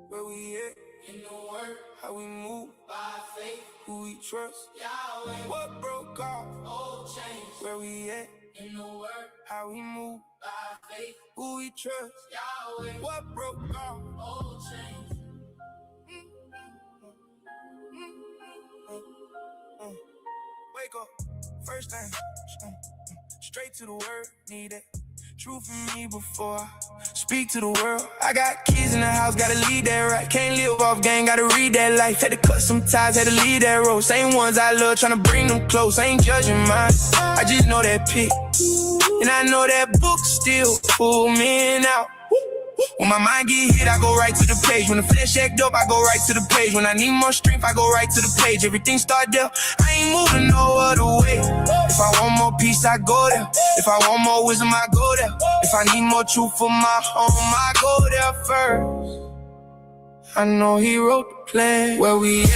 Where we at? In the work. How we move? By faith. Who we trust? Yahweh. What broke off? Old chains. Where we at? In the work. How we move? By faith. Who we trust? Yahweh. What broke off? Old chains. Wake up. First thing. Straight to the word. Need it. Truth in me before I speak to the world. I got kids in the house, gotta lead that right. Can't live off gang, gotta read that life. Had to cut some ties, had to leave that road. Same ones I love, tryna bring them close. I ain't judging mine, I just know that pick. And I know that book still pull me in out. When my mind get hit, I go right to the page. When the flesh act up, I go right to the page. When I need more strength, I go right to the page. Everything start there, I ain't moving no other way. If I want more peace, I go there. If I want more wisdom, I go there. If I need more truth for my home, I go there first. I know he wrote the plan. Where we at?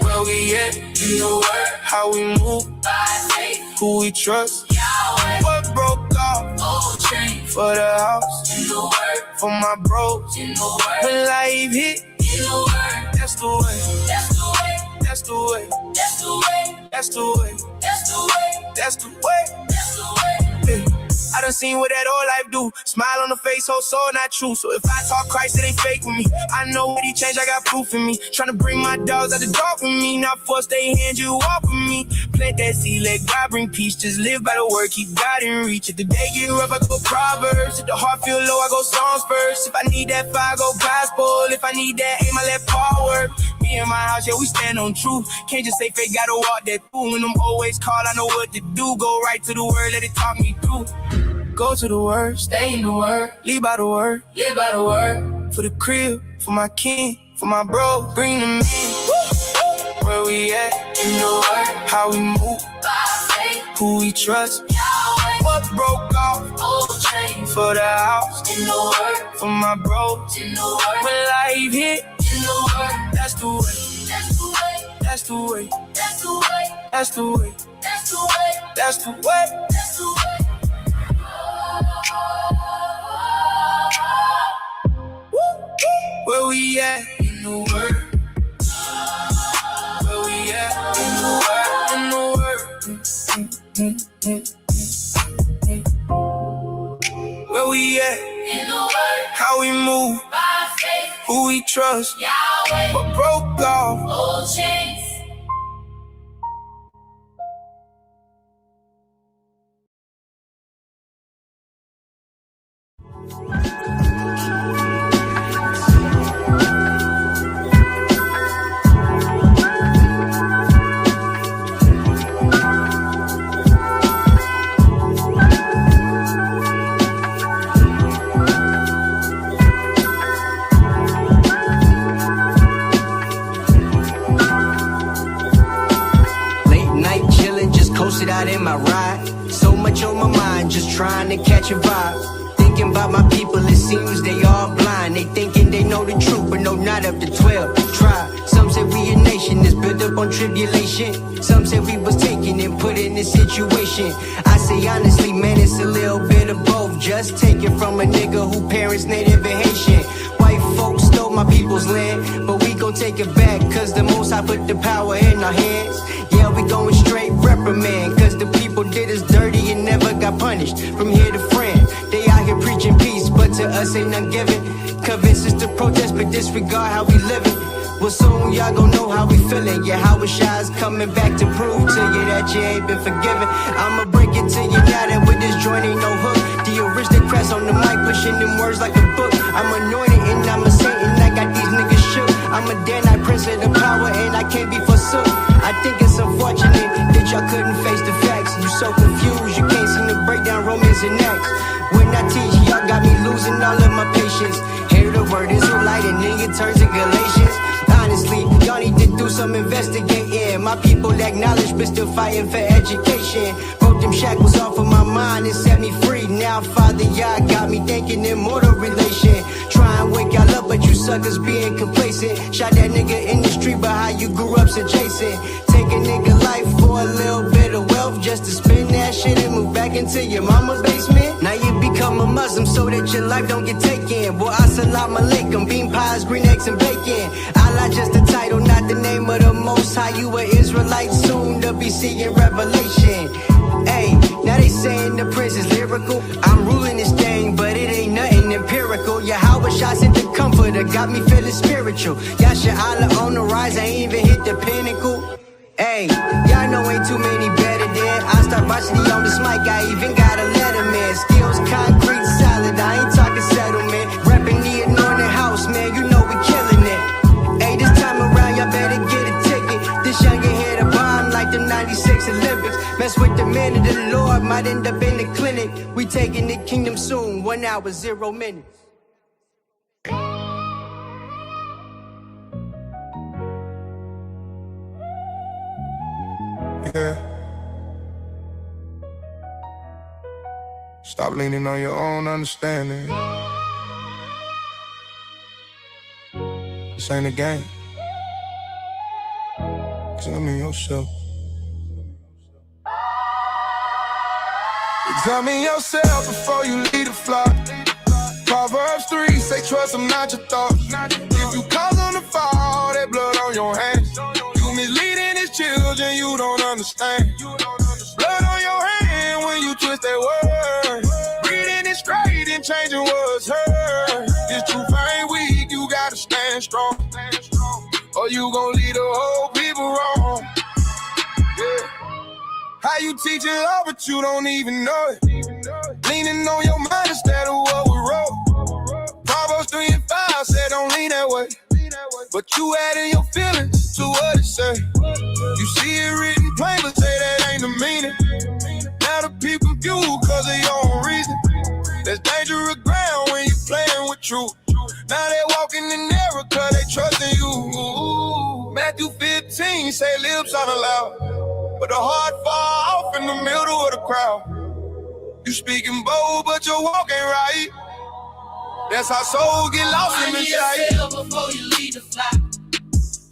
Where we at? In the word. How we move? By faith. Who we trust? Yahweh. What broke off? Old chain. For the house. In the word. For my bros. In the word. When life hit. In the word. That's the way. That's the way. That's the way. That's the way. That's the way. That's the way. That's the way. That's the way. I done seen what that old life do. Smile on the face, whole soul not true. So if I talk Christ, it ain't fake with me. I know what he changed, I got proof in me. Tryna bring my dogs out the door for me. Not force they hand you off of me. Plant that seed, let God bring peace. Just live by the word, keep God in reach. If the day get rough, I go Proverbs. If the heart feel low, I go Psalms first. If I need that fire, I go gospel. If I need that aim, I let Paul work. Me and my house, yeah, we stand on truth. Can't just say fake, gotta walk that through. When them always call, I know what to do. Go right to the word, let it talk me through. Go to the word, stay in the word, live by the word, live by the word. For the crib, for my king, for my bro, bring them in. Where we at? In the word. How we move? By faith. Who we trust? Yahweh. What broke off? Old chains. For the house. In the word. For my bros. In the word. When life hit. In the word. That's the way. That's the way. That's the way. That's the way. That's the way. That's the way. That's the way. That's the way. Where we at? In the word. Where we at? In the word. In the word. Where we at? In the word. How we move? By faith. Who we trust? Yahweh. What broke off? Old chains. Out in my ride, so much on my mind, just trying to catch a vibe. Thinking about my people, it seems they all blind. They thinking they know the truth, but no, not up to 12. Try. Some say we a nation that's built up on tribulation. Some say we was taken and put in this situation. I say honestly, man, it's a little bit of both. Just take it from a nigga who parents native and Haitian. White folks stole my people's land, but we gon' take it back, cause the Most High put the power in our hands. Yeah, we going straight reprimand, cause the people did us dirty and never got punished. From here to France, they out here preaching peace, but to us ain't none given. Convince us to protest, but disregard how we living. Well, soon y'all gon' know how we feeling. Yeah, how we shy's coming back to prove to you that you ain't been forgiven. I'ma break it to you now that with this joint ain't no hook. The aristocrats on the mic pushing them words like a book. I'm anointed and I'm a saint and I got these niggas shook. I'm a Danite prince of the power and I can't be forsook. I think it's unfortunate that y'all couldn't face the facts. You so confused, you can't seem to break down Romans and Acts. When I teach, y'all got me losing all of my patience. Hear the word Israelite and then it turns to Galatians. Honestly, y'all need to do some investigating. My people acknowledge but still fighting for education. Broke them shackles off of my mind and set me free. Now, Father, y'all got me thinking immortal relation. Try and wake y'all up, but you suckers being complacent. Shot that nigga in the street, but how you grew up's adjacent. Take a nigga life for a little bit of wealth just to spend that shit and move back into your mama's basement. Now you become become a Muslim so that your life don't get taken. Boy, assalamu alaikum, bean pies, green eggs, and bacon. Allah just the title, not the name of the Most High. You an Israelite, soon to be seeing revelation. Hey, now they saying the prince is lyrical. I'm ruling this thing, but it ain't nothing empirical. Yahweh shots at the comforter, got me feeling spiritual. Yasha Allah on the rise, I ain't even hit the pinnacle. Hey, y'all know ain't too many better than I start varsity on this mic, I even got a letterman. Skills concrete solid, I ain't talking settlement. Reppin' the anointed house, man, you know we killing it. Hey, this time around, y'all better get a ticket. This youngin' hit a bomb like them 96 Olympics. Mess with the men of the Lord, might end up in the clinic. We taking the kingdom soon, 1 hour, 0 minutes. Yeah. Stop leaning on your own understanding. This ain't a game. Examine yourself. Examine yourself before you lead the flock. Proverbs 3 say trust them, not your thoughts. If you cause them to fall, that blood on your hands. You misleading his children, you don't understand. Blood on your hand when you twist that word. Reading it straight and changing what's heard. This truth ain't weak, you gotta stand strong. Or you gon' lead the whole people wrong. Yeah. How you teaching love but you don't even know it. Leaning on your mind instead of what we wrote. Proverbs 3 and 5 said don't lean that way. But you adding your feelings to what it say. You see it written plain but say that ain't the meaning. Now the people confused cause of your own reason. There's dangerous ground when you playing with truth. Now they walking in error cause they trusting you. Matthew 15 say lips aren't allowed, but the heart fall off in the middle of the crowd. You speaking bold, but your walk ain't right. That's how souls get lost in the shite. Before you leave the flock.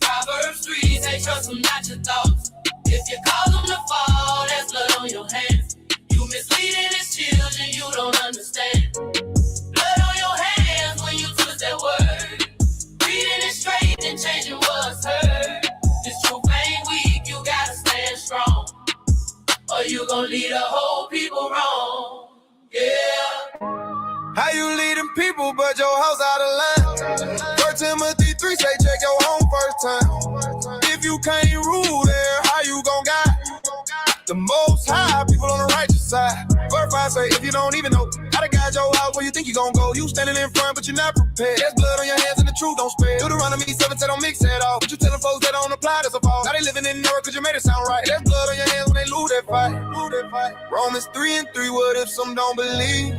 Proverbs 3 say trust them, not your thoughts. If you cause them to fall, that's blood on your hands. You misleading his children, you don't understand. Blood on your hands when you twist that word. Reading it straight and changing what's heard. This truth ain't weak, you gotta stand strong. Or you gon' lead the whole people wrong. Yeah. How you leading people but your house out of line? 1 Timothy 3 say check your home first time. If you can't rule there, how you gon' guide? The Most High, people on the righteous side. Verse 5 say if you don't even know how to guide your house, where you think you gon' go. You standing in front but you're not prepared. There's blood on your hands and the truth don't spread. Deuteronomy 7 say don't mix that off. But you telling folks that don't apply, that's a fault. Now they living in error cause you made it sound right. There's blood on your hands when they lose that fight. Romans 3 and 3, what if some don't believe?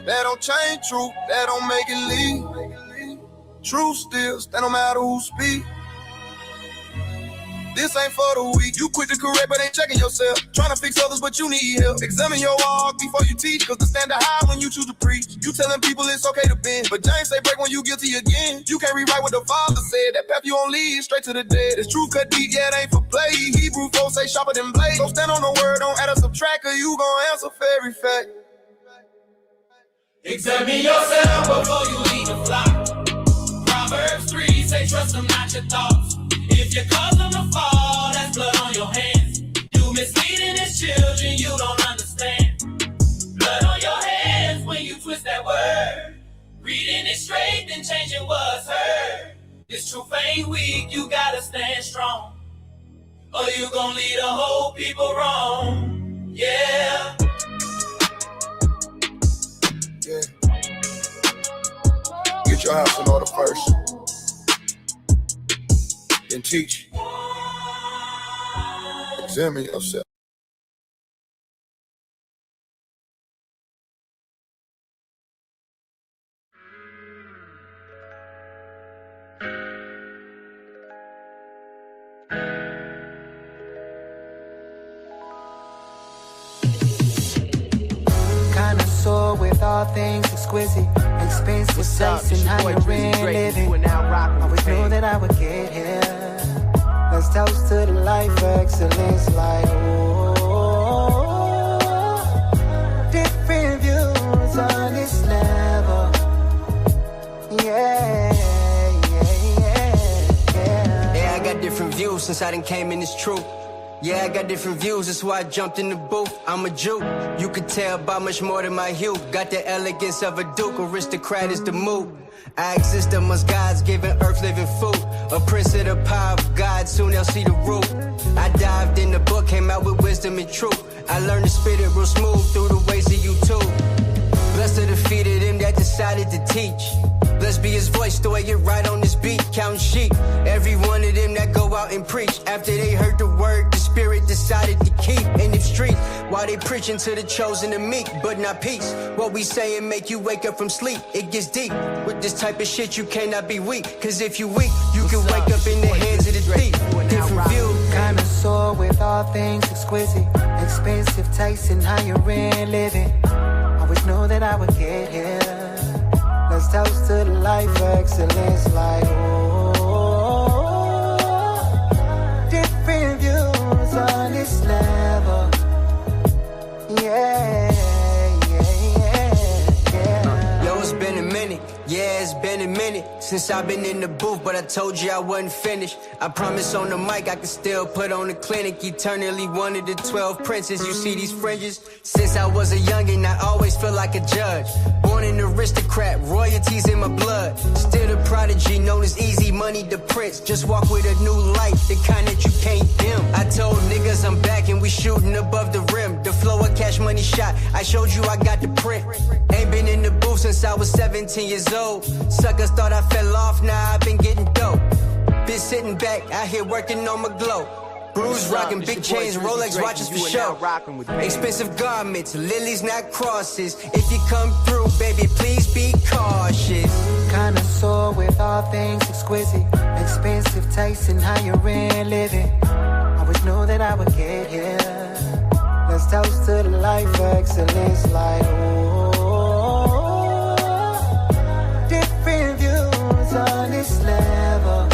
That don't change truth, that don't make it leave. Truth still stand no matter who speak. This ain't for the weak. You quick to correct but ain't checking yourself. Trying to fix others but you need help. Examine your walk before you teach, cause the standard high when you choose to preach. You telling people it's okay to bend, but James say break when you guilty again. You can't rewrite what the Father said. That path you on lead straight to the dead. This truth cut deep, yeah, it ain't for play. Hebrew folks say sharper than blade. So stand on the word, don't add or subtract, or you gon' answer for every fact. Examine yourself before you leave the flock. Proverbs 3 say trust them, not your thoughts. If you cause them to fall, that's blood on your hands. You misleading his children, you don't understand. Blood on your hands when you twist that word. Reading it straight and changing what's heard. This truth ain't weak, you gotta stand strong. Or you gon' lead the whole people wrong. Yeah. Yeah. Get your house in order first. Then teach. Examine yourself. Connoisseur with all things exquisite, expensive place and higher end living. Always knew that I would get here. Let's toast to the life of excellence, like different views. since I done came in this truth. Yeah, I got different views, that's why I jumped in the booth. I'm a Jew, you could tell by much more than my hue. Got the elegance of a duke, aristocrat is the move. I exist amongst gods, giving earth living food. A prince of the power of God, soon they'll see the root. I dived in the book, came out with wisdom and truth. I learned to spit it real smooth through the ways of YouTube. Blessed are the feet of them that decided to teach. Blessed be his voice, the way it right on this beat, counting sheep. Every one of them that go out and preach. After they heard the word, the spirit decided to keep in the street. While they preaching to the chosen and meek, but not peace. What we saying make you wake up from sleep. It gets deep. With this type of shit, you cannot be weak. Cause if you weak, you can wake up in the hands of the thief. Different view. Kinda sore with all things exquisite. Expensive taste and higher end living. Always knew that I would get here. Let's toast to the life of excellence, like, oh, different views on this level. Yeah, Yo, it's been a minute. Yeah, it's been a minute since I've been in the booth, but I told you I wasn't finished. I promise on the mic I can still put on the clinic. Eternally one of the 12 princes. You see these fringes? Since I was a youngin', I always feel like a judge. Born an aristocrat, royalties in my blood. Still a prodigy, known as Easy Money the Prince. Just walk with a new light, the kind that you can't dim. I told niggas I'm back and we shooting above the rim. The flow of Cash Money shot, I showed you I got the print. Ain't been in the booth since I was 17 years old. Suckers thought I fell off, now I've been getting dope. Been sitting back, out here working on my glow. Bruce rocking big chains, Rolex watches for show. Expensive garments, lilies not crosses. If you come through, baby, please be cautious. kinda sore with all things exquisite. Expensive taste and higher end living. Always knew that I would get here. Let's toast to the life of excellence, like, oh, different views on this level.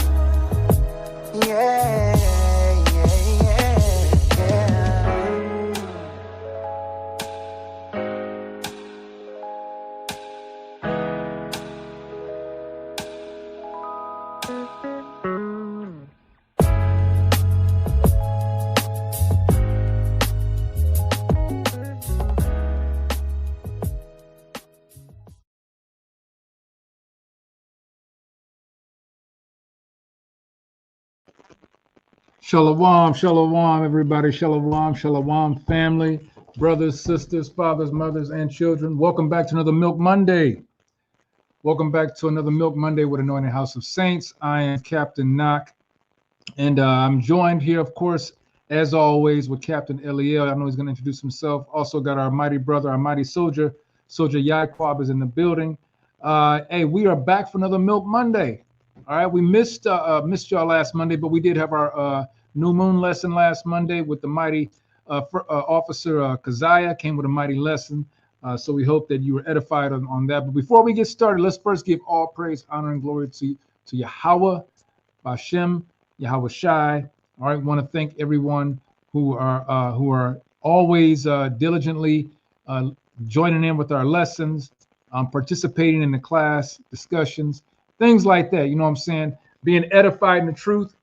Yeah. Shalom, shalom, everybody. Shalom, shalom, family, brothers, sisters, fathers, mothers, and children. Welcome back to another Milk Monday. Welcome back to another Milk Monday with Anointed House of Saints. I am Captain Knock, and I'm joined here, of course, as always, with Captain Eliel. I know he's going to introduce himself. Also got our mighty brother, our mighty soldier, Soldier Yaquab is in the building. Hey, we are back for another Milk Monday. All right, we missed y'all last Monday, but we did have our new moon lesson last Monday with the mighty officer Keziah came with a mighty lesson. So we hope that you were edified on that. But before we get started, let's first give all praise, honor, and glory to Yahweh, Bashem, Yahweh Shai. All right, want to thank everyone who are always diligently joining in with our lessons, participating in the class discussions, things like that. You know what I'm saying? Being edified in the truth.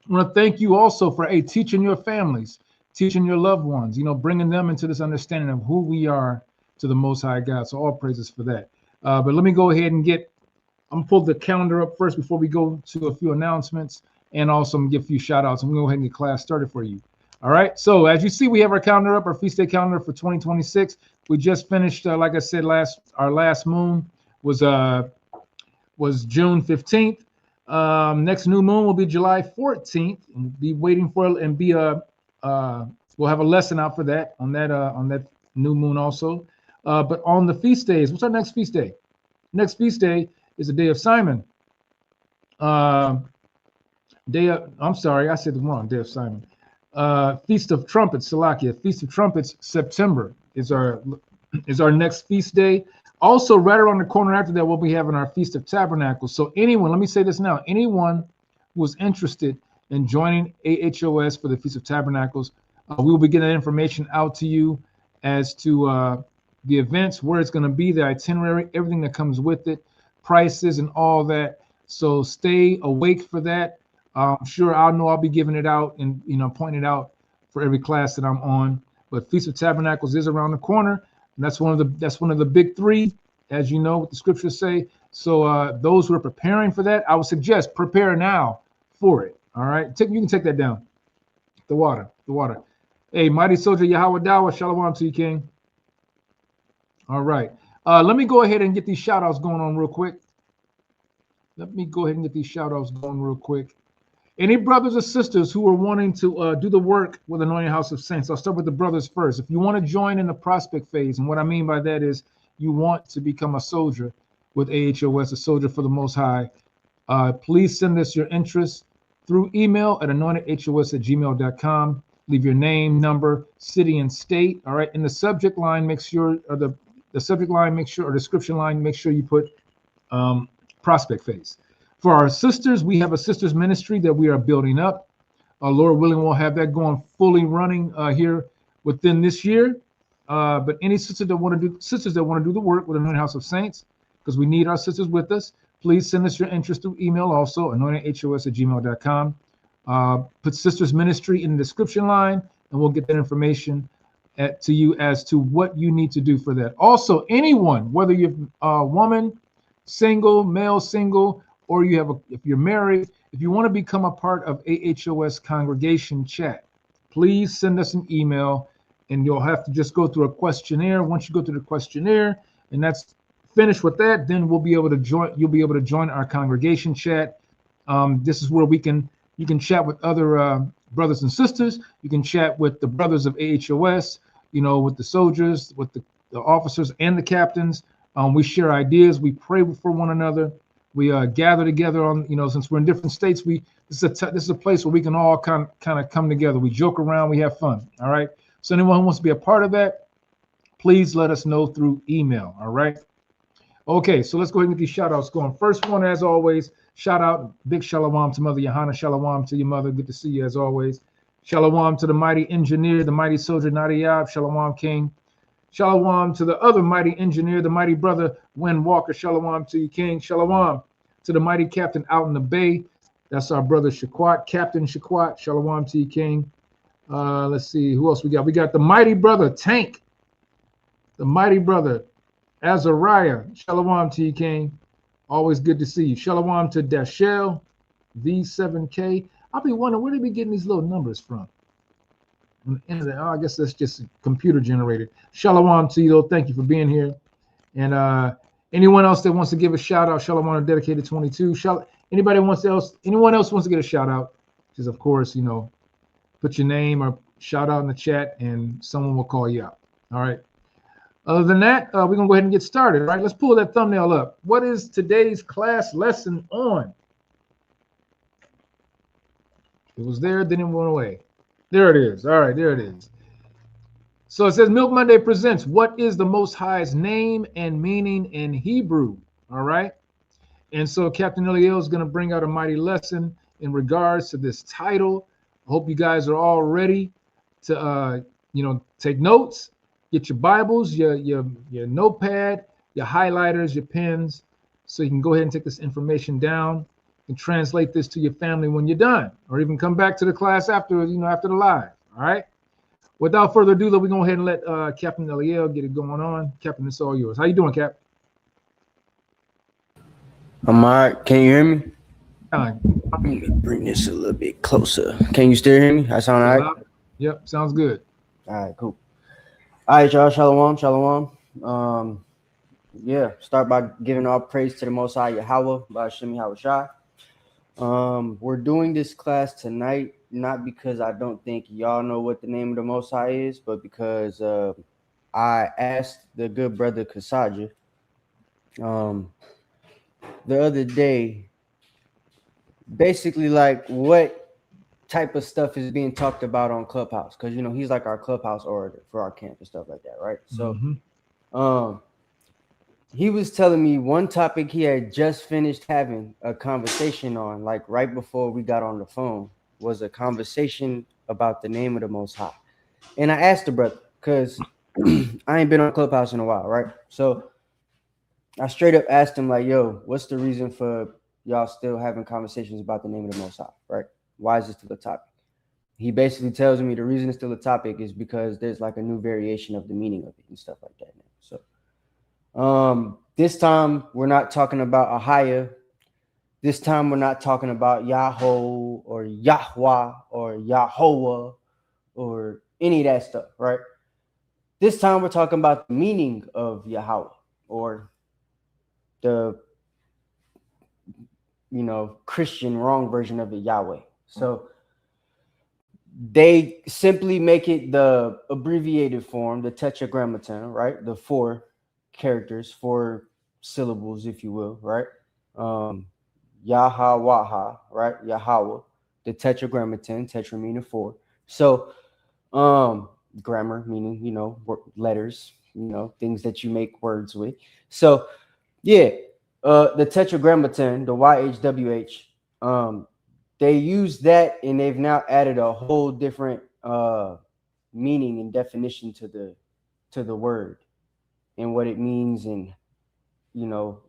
I want to thank you also for teaching your families, teaching your loved ones, bringing them into this understanding of who we are to the Most High God. So all praises for that. But let me go ahead and I'm going to pull the calendar up first before we go to a few announcements, and also give a few shout outs. I'm going to go ahead and get class started for you. All right. So as you see, we have our calendar up, our feast day calendar for 2026. We just finished, like I said, our last moon was June 15th. Next new moon will be July 14th. And we'll be waiting for it, and we'll have a lesson out for that on that new moon also. But on the feast days, what's our next feast day? Next feast day is the day of Simon. I'm sorry, I said the wrong day of Simon. Feast of Trumpets, Salakia. Feast of Trumpets, September is our next feast day. Also, right around the corner after that, we'll be having our Feast of Tabernacles. So anyone, let me say this now, anyone who is interested in joining AHOS for the Feast of Tabernacles, we will be getting that information out to you as to the events, where it's going to be, the itinerary, everything that comes with it, prices and all that. So stay awake for that. I'm sure I'll be giving it out and pointing it out for every class that I'm on. But Feast of Tabernacles is around the corner, and that's one of the big three, as you know what the scriptures say. So those who are preparing for that, I would suggest prepare now for it. All right, you can take that down. The water. Hey, mighty soldier Yahweh Dawa, shalom to you, King. All right, let me go ahead and get these shout outs going on real quick. Any brothers or sisters who are wanting to do the work with Anointed House of Saints? I'll start with the brothers first. If you want to join in the prospect phase, and what I mean by that is you want to become a soldier with AHOS, a soldier for the Most High, please send us your interest through email at anointedhos@gmail.com. Leave your name, number, city, and state. All right. In the subject line, make sure, or the subject line, make sure, or description line, make sure you put prospect phase. For our sisters, we have a sisters ministry that we are building up. Lord willing, we'll have that going fully running here within this year. But any sisters that want to do the work with Anointed House of Saints, because we need our sisters with us, please send us your interest through email also, anointedhos@gmail.com. Put sisters ministry in the description line, and we'll get that information to you as to what you need to do for that. Also, anyone, whether you're a woman, single, male, single, or if you're married, if you want to become a part of AHOS congregation chat, please send us an email, and you'll have to just go through a questionnaire. Once you go through the questionnaire and that's finished with that, then you'll be able to join our congregation chat. This is where you can chat with other brothers and sisters. You can chat with the brothers of AHOS, with the soldiers, with the officers and the captains. We share ideas. We pray for one another. We gather together on, since we're in different states, this is a place where we can all kind of come together. We joke around, we have fun. All right. So anyone who wants to be a part of that, please let us know through email. All right. Okay, so let's go ahead and get these shout outs going. First one, as always, shout out, big shalom to Mother Johanna. Shalom to your mother. Good to see you as always. Shalom to the mighty engineer, the mighty soldier Nadiyab. Shalom King. Shalom to the other mighty engineer, the mighty brother Win Walker. Shalom to you, King. Shalom to the mighty captain out in the bay. That's our brother Shaquat, Captain Shaquat. Shalom to you, King. Let's see who else we got. We got the mighty brother Tank, the mighty brother Azariah. Shalom to you, King. Always good to see you. Shalom to Dashel V7K. I'll be wondering where they be getting these little numbers from. I guess that's just computer generated. Shalom to you, though. Thank you for being here. And anyone else that wants to give a shout out, Shalom on Dedicated 22. Anyone else wants to get a shout out, just of course, put your name or shout out in the chat, and someone will call you out. All right. Other than that, we're gonna go ahead and get started. All right. Let's pull that thumbnail up. What is today's class lesson on? It was there, then it went away. There it is. All right, there it is. So it says Milk Monday presents what is the Most High's name and meaning in Hebrew. All right. And so Captain Eliel is going to bring out a mighty lesson in regards to this title. I hope you guys are all ready to take notes, get your Bibles, your notepad, your highlighters, your pens, so you can go ahead and take this information down and translate this to your family when you're done, or even come back to the class after the live. All right. Without further ado, though, we're going to go ahead and let Captain Eliel get it going on. Captain, it's all yours. How you doing, Cap? I'm all right. Can you hear me? Fine. Let me bring this a little bit closer. Can you still hear me? I sound all right? Yep, sounds good. All right, cool. All right, y'all. Shalom, shalom. Start by giving all praise to the Most High Yahweh by Hashem Yahushua. We're doing this class tonight, not because I don't think y'all know what the name of the Most High is, but because I asked the good brother Kasaja the other day, basically like what type of stuff is being talked about on Clubhouse, because he's like our Clubhouse orator for our camp and stuff like that, right? So he was telling me one topic he had just finished having a conversation on, like right before we got on the phone, was a conversation about the name of the Most High. And I asked the brother, because I ain't been on Clubhouse in a while, right? So I straight up asked him, like, yo, what's the reason for y'all still having conversations about the name of the Most High, right? Why is it still a topic? He basically tells me the reason it's still a topic is because there's like a new variation of the meaning of it and stuff like that now. So this time we're not talking about Ahia. This time we're not talking about Yahweh or Yahweh or Yahweh or any of that stuff, right? This time we're talking about the meaning of Yahweh, or the Christian wrong version of it, Yahweh. So they simply make it the abbreviated form, the tetragrammaton, right? The 4 characters, 4 syllables, if you will, right? Yahweh, right? Yahweh, the tetragrammaton, tetra meaning 4. So grammar meaning, letters, things that you make words with. So yeah, the tetragrammaton, the YHWH, they use that, and they've now added a whole different meaning and definition to the word and what it means, and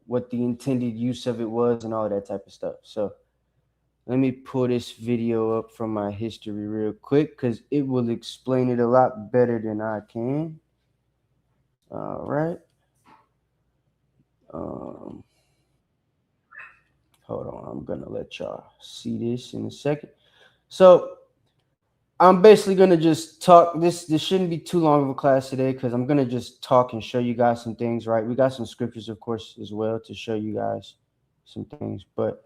what the intended use of it was and all that type of stuff. So let me pull this video up from my history real quick, because it will explain it a lot better than I can. All right. Hold on, I'm gonna let y'all see this in a second. So I'm basically gonna just talk. This shouldn't be too long of a class today, because I'm gonna just talk and show you guys some things, right? We got some scriptures, of course, as well to show you guys some things. But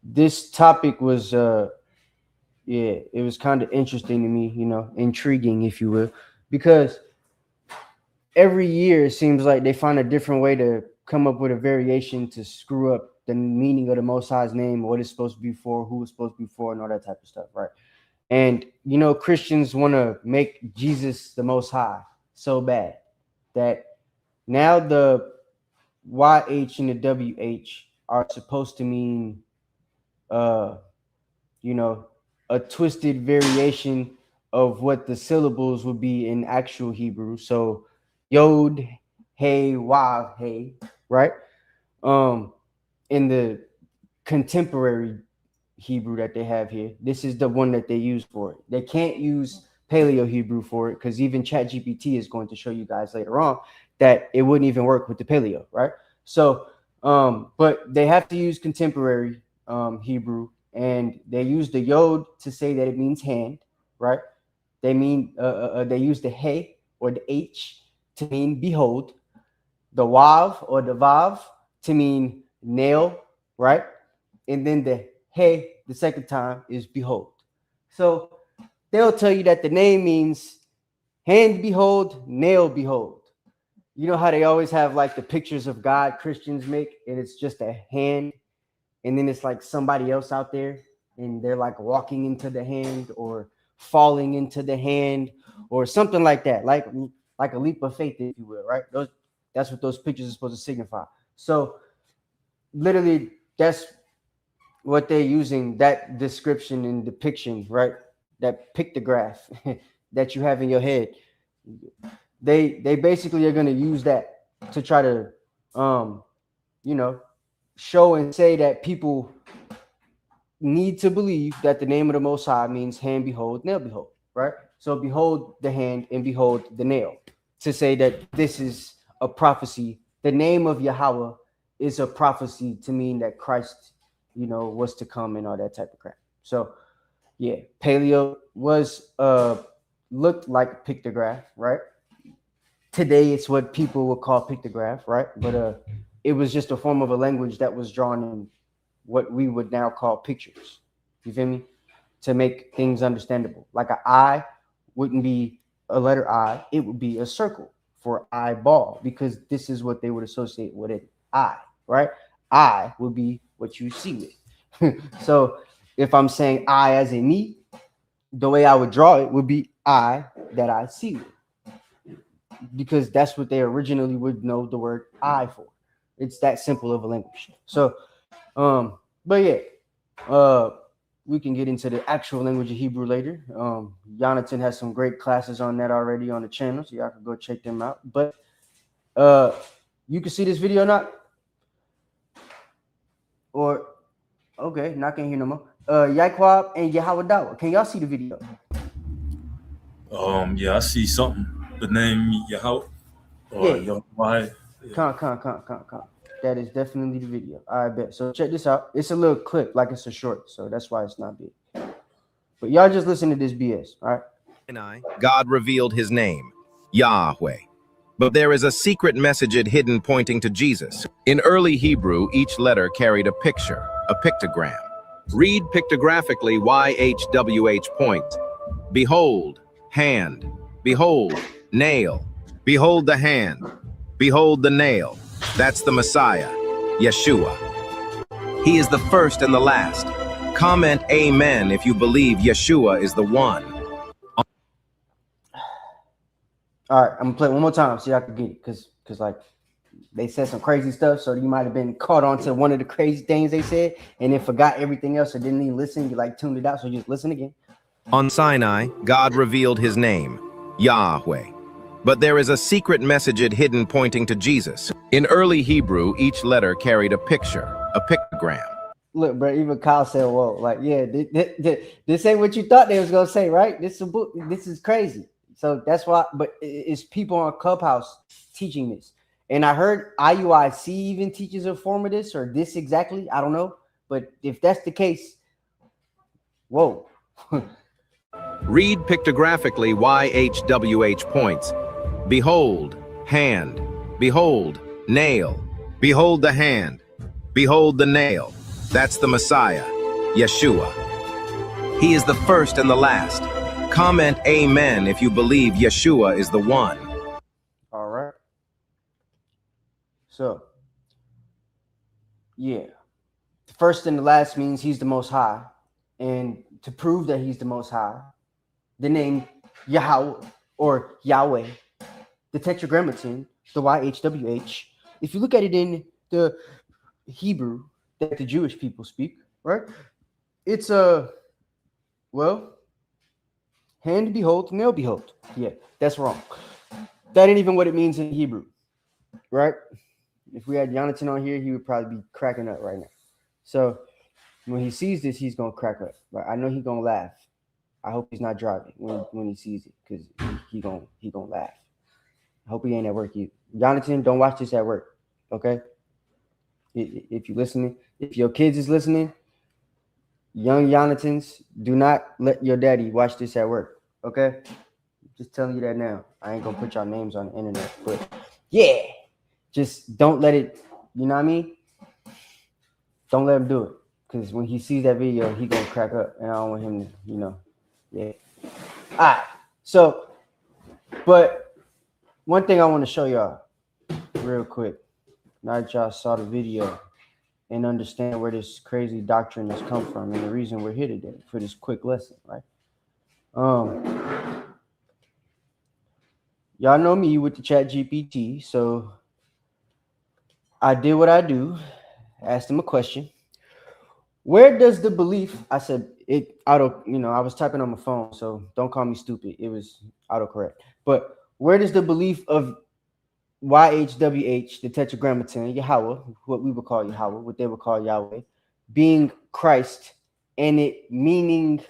this topic was it was kind of interesting to me, intriguing, if you will, because every year it seems like they find a different way to come up with a variation to screw up the meaning of the Most High's name, what it's supposed to be for, who it's supposed to be for, and all that type of stuff, right? And Christians want to make Jesus the Most High so bad that now the YH and the WH are supposed to mean a twisted variation of what the syllables would be in actual Hebrew. So Yod, Hey, Wav, Hey, right? In the contemporary Hebrew that they have here, this is the one that they use for it. They can't use Paleo Hebrew for it, because even ChatGPT is going to show you guys later on that it wouldn't even work with the Paleo, right? So, but they have to use contemporary Hebrew, and they use the Yod to say that it means hand, right? They use the He or the H to mean behold, the Wav or the Vav to mean nail, right? And then the He, the second time, is behold. So they'll tell you that the name means hand behold, nail behold. You know how they always have like the pictures of God Christians make, and it's just a hand, and then it's like somebody else out there, and they're like walking into the hand or falling into the hand or something like that, like a leap of faith, if you will, right? That's what those pictures are supposed to signify. So literally, that's what they're using, that description and depiction, right? That pictograph that you have in your head. They basically are going to use that to try to show and say that people need to believe that the name of the Most High means hand behold, nail behold, right? So behold the hand and behold the nail, to say that this is a prophecy. The name of Yahweh is a prophecy to mean that Christ, was to come and all that type of crap. So yeah, Paleo was looked like a pictograph, right? Today it's what people would call pictograph, right? But it was just a form of a language that was drawn in what we would now call pictures. You feel me? To make things understandable. Like an I wouldn't be a letter I, it would be a circle for eyeball, because this is what they would associate with an eye, right? I would be what you see with. So if I'm saying I as in me, the way I would draw it would be I that I see with, because that's what they originally would know the word I for. It's that simple of a language. So but yeah, we can get into the actual language of Hebrew later. Jonathan has some great classes on that already on the channel, so y'all can go check them out. But you can see this video or not? Or okay, not gonna hear no more. Yaquab and Yahweh. Can y'all see the video? Yeah, I see something. The name Yahweh or Yeah. Yahweh. Come. That is definitely the video. I bet. So check this out. It's a little clip, like it's a short, so that's why it's not big. But y'all just listen to this BS, all right? God revealed his name, Yahweh. But there is a secret message hidden pointing to Jesus. In early Hebrew, each letter carried a picture, a pictogram. Read pictographically YHWH points. Behold, hand. Behold, nail. Behold the hand. Behold the nail. That's the Messiah, Yeshua. He is the first and the last. Comment amen if you believe Yeshua is the one. All right, I'm gonna play it one more time so y'all can get it, cause like they said some crazy stuff, so you might have been caught on to one of the crazy things they said, and then forgot everything else, or didn't even listen. You like tuned it out, so just listen again. On Sinai, God revealed his name, Yahweh. But there is a secret message hidden pointing to Jesus. In early Hebrew, each letter carried a picture, a pictogram. Look, bro, even Kyle said, whoa, like, yeah, this ain't what you thought they was gonna say, right? This is crazy. So that's why, but it's people on Clubhouse teaching this. And I heard IUIC even teaches a form of this, or this exactly, I don't know. But if that's the case, whoa. Read pictographically YHWH points. Behold, hand. Behold, nail. Behold the hand. Behold the nail. That's the Messiah, Yeshua. He is the first and the last. Comment amen if you believe Yeshua is the one. All right. So, yeah. The first and the last means he's the most high. And to prove that he's the most high, the name Yahweh or Yahweh, the tetragrammaton, the YHWH, if you look at it in the Hebrew that the Jewish people speak, right? It's hand behold, nail behold. Yeah, that's wrong. That ain't even what it means in Hebrew, right? If we had Jonathan on here, he would probably be cracking up right now. So when he sees this, he's gonna crack up. Right? I know he's gonna laugh. I hope he's not driving when he sees it, because he gonna laugh. I hope he ain't at work either. Jonathan, don't watch this at work, okay? If you're listening, if your kids is listening, young Jonathans, do not let your daddy watch this at work, okay? Just telling you that now. I ain't gonna put your names on the internet, but yeah, just don't let it, you know what I mean? Don't let him do it, because when he sees that video, he gonna crack up, and I don't want him to, yeah. All right, so, but one thing I want to show y'all real quick, now that y'all saw the video and understand where this crazy doctrine has come from and the reason we're here today for this quick lesson, right? Y'all know me with the Chat GPT, so I did what I do, asked him a question. Where does the belief, I said it I was typing on my phone, so don't call me stupid. It was autocorrect. But where does the belief of YHWH, the tetragrammaton, Yahweh, what we would call Yahweh, what they would call Yahweh, being Christ, and it meaning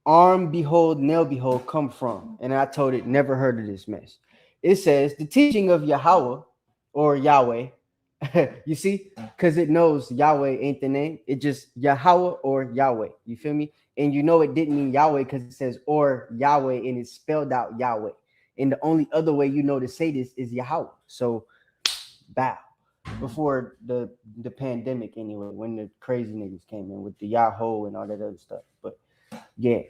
arm behold, nail behold, come from? And I told it, never heard of this mess. It says the teaching of Yahweh or Yahweh, you see, because it knows Yahweh ain't the name. It just Yahweh or Yahweh. You feel me? And you know it didn't mean Yahweh because it says or Yahweh and it's spelled out Yahweh. And the only other way you know to say this is Yahweh. So, bow. Before the pandemic, anyway, when the crazy niggas came in with the Yahoo and all that other stuff. But yeah,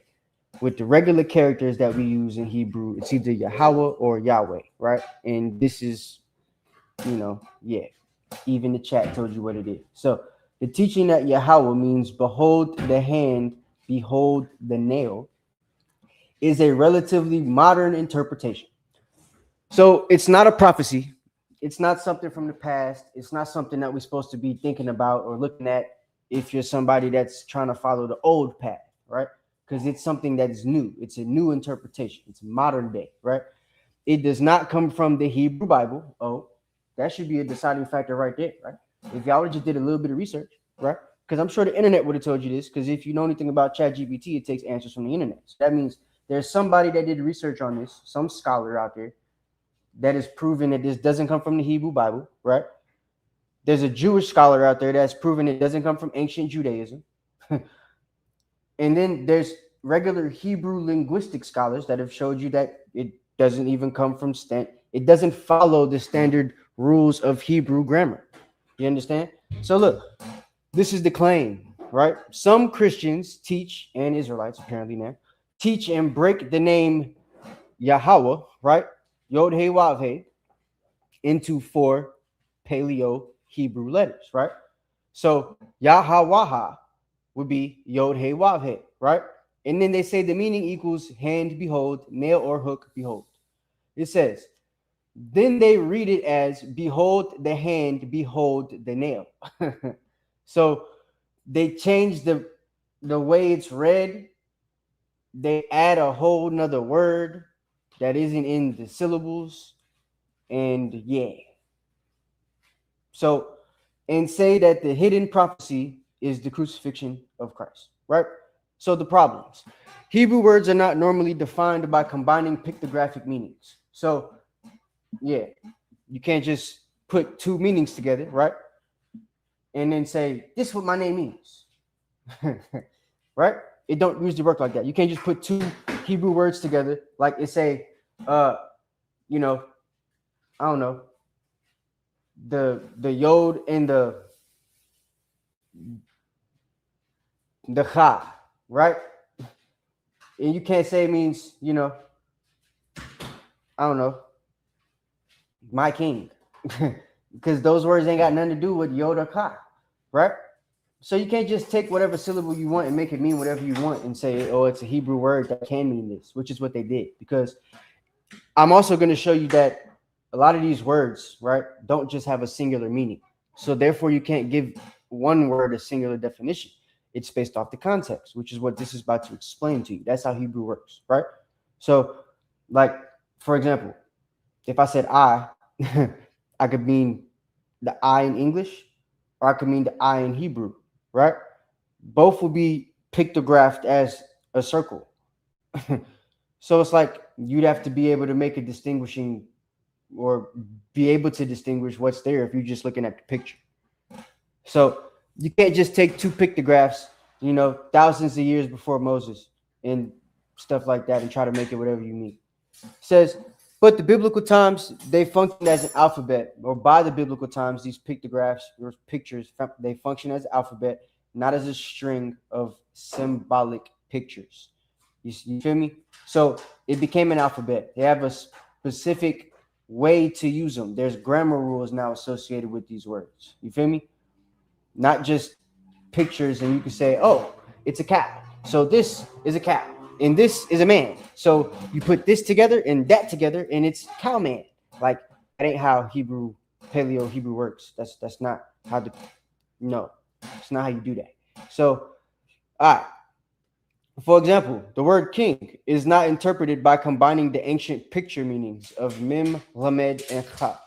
with the regular characters that we use in Hebrew, it's either Yahweh or Yahweh, right? And this is, yeah. Even the chat told you what it is. So the teaching that Yahweh means behold the hand, behold the nail, is a relatively modern interpretation. So it's not a prophecy. It's not something from the past. It's not something that we're supposed to be thinking about or looking at if you're somebody that's trying to follow the old path, right? Because it's something that is new. It's a new interpretation. It's modern day, right? It does not come from the Hebrew Bible. Oh, that should be a deciding factor right there, right? If y'all just did a little bit of research, right? Because I'm sure the internet would have told you this. Because if you know anything about ChatGPT, it takes answers from the internet. So that means there's somebody that did research on this, some scholar out there that is proving that this doesn't come from the Hebrew Bible, right? There's a Jewish scholar out there that's proven it doesn't come from ancient Judaism. And then there's regular Hebrew linguistic scholars that have showed you that it doesn't even come from it doesn't follow the standard rules of Hebrew grammar. You understand? So look, this is the claim, right? Some Christians teach, and Israelites apparently now, teach and break the name Yahweh, right? Yod He Wav He, into 4 Paleo Hebrew letters, right? So Yahweh would be Yod He Wav He, right? And then they say the meaning equals hand, behold, nail or hook, behold. It says, then they read it as behold the hand, behold the nail. So they change the way it's read. They add a whole nother word that isn't in the syllables. And yeah. So, and say that the hidden prophecy is the crucifixion of Christ, right? So the problems. Hebrew words are not normally defined by combining pictographic meanings. So, yeah, you can't just put 2 meanings together, right? And then say, this is what my name means, right? It don't usually work like that. You can't just put 2 Hebrew words together. Like it say, you know, I don't know, the yod and the cha, right? And you can't say it means, you know, I don't know, my king, because those words ain't got nothing to do with yod or cha, right? So you can't just take whatever syllable you want and make it mean whatever you want and say, oh, it's a Hebrew word that can mean this, which is what they did. Because I'm also going to show you that a lot of these words, right, don't just have a singular meaning. So therefore, you can't give one word a singular definition. It's based off the context, which is what this is about to explain to you. That's how Hebrew works, right? So, like, for example, if I said I, I could mean the I in English, or I could mean the I in Hebrew, right? Both will be pictographed as a circle. So it's like you'd have to be able to make a distinguishing or be able to distinguish what's there if you're just looking at the picture. So you can't just take 2 pictographs, you know, thousands of years before Moses and stuff like that and try to make it whatever you need. It says, but the biblical times, they function as an alphabet, or by the biblical times, these pictographs or pictures, they function as an alphabet, not as a string of symbolic pictures. You feel me? So it became an alphabet. They have a specific way to use them. There's grammar rules now associated with these words. You feel me? Not just pictures, and you can say, oh, it's a cow. So this is a cow, and this is a man. So you put this together and that together, and it's cow man. Like, that ain't how Paleo Hebrew works. That's not how it's not how you do that. So, all right. For example, the word king is not interpreted by combining the ancient picture meanings of mem, lamed, and cha,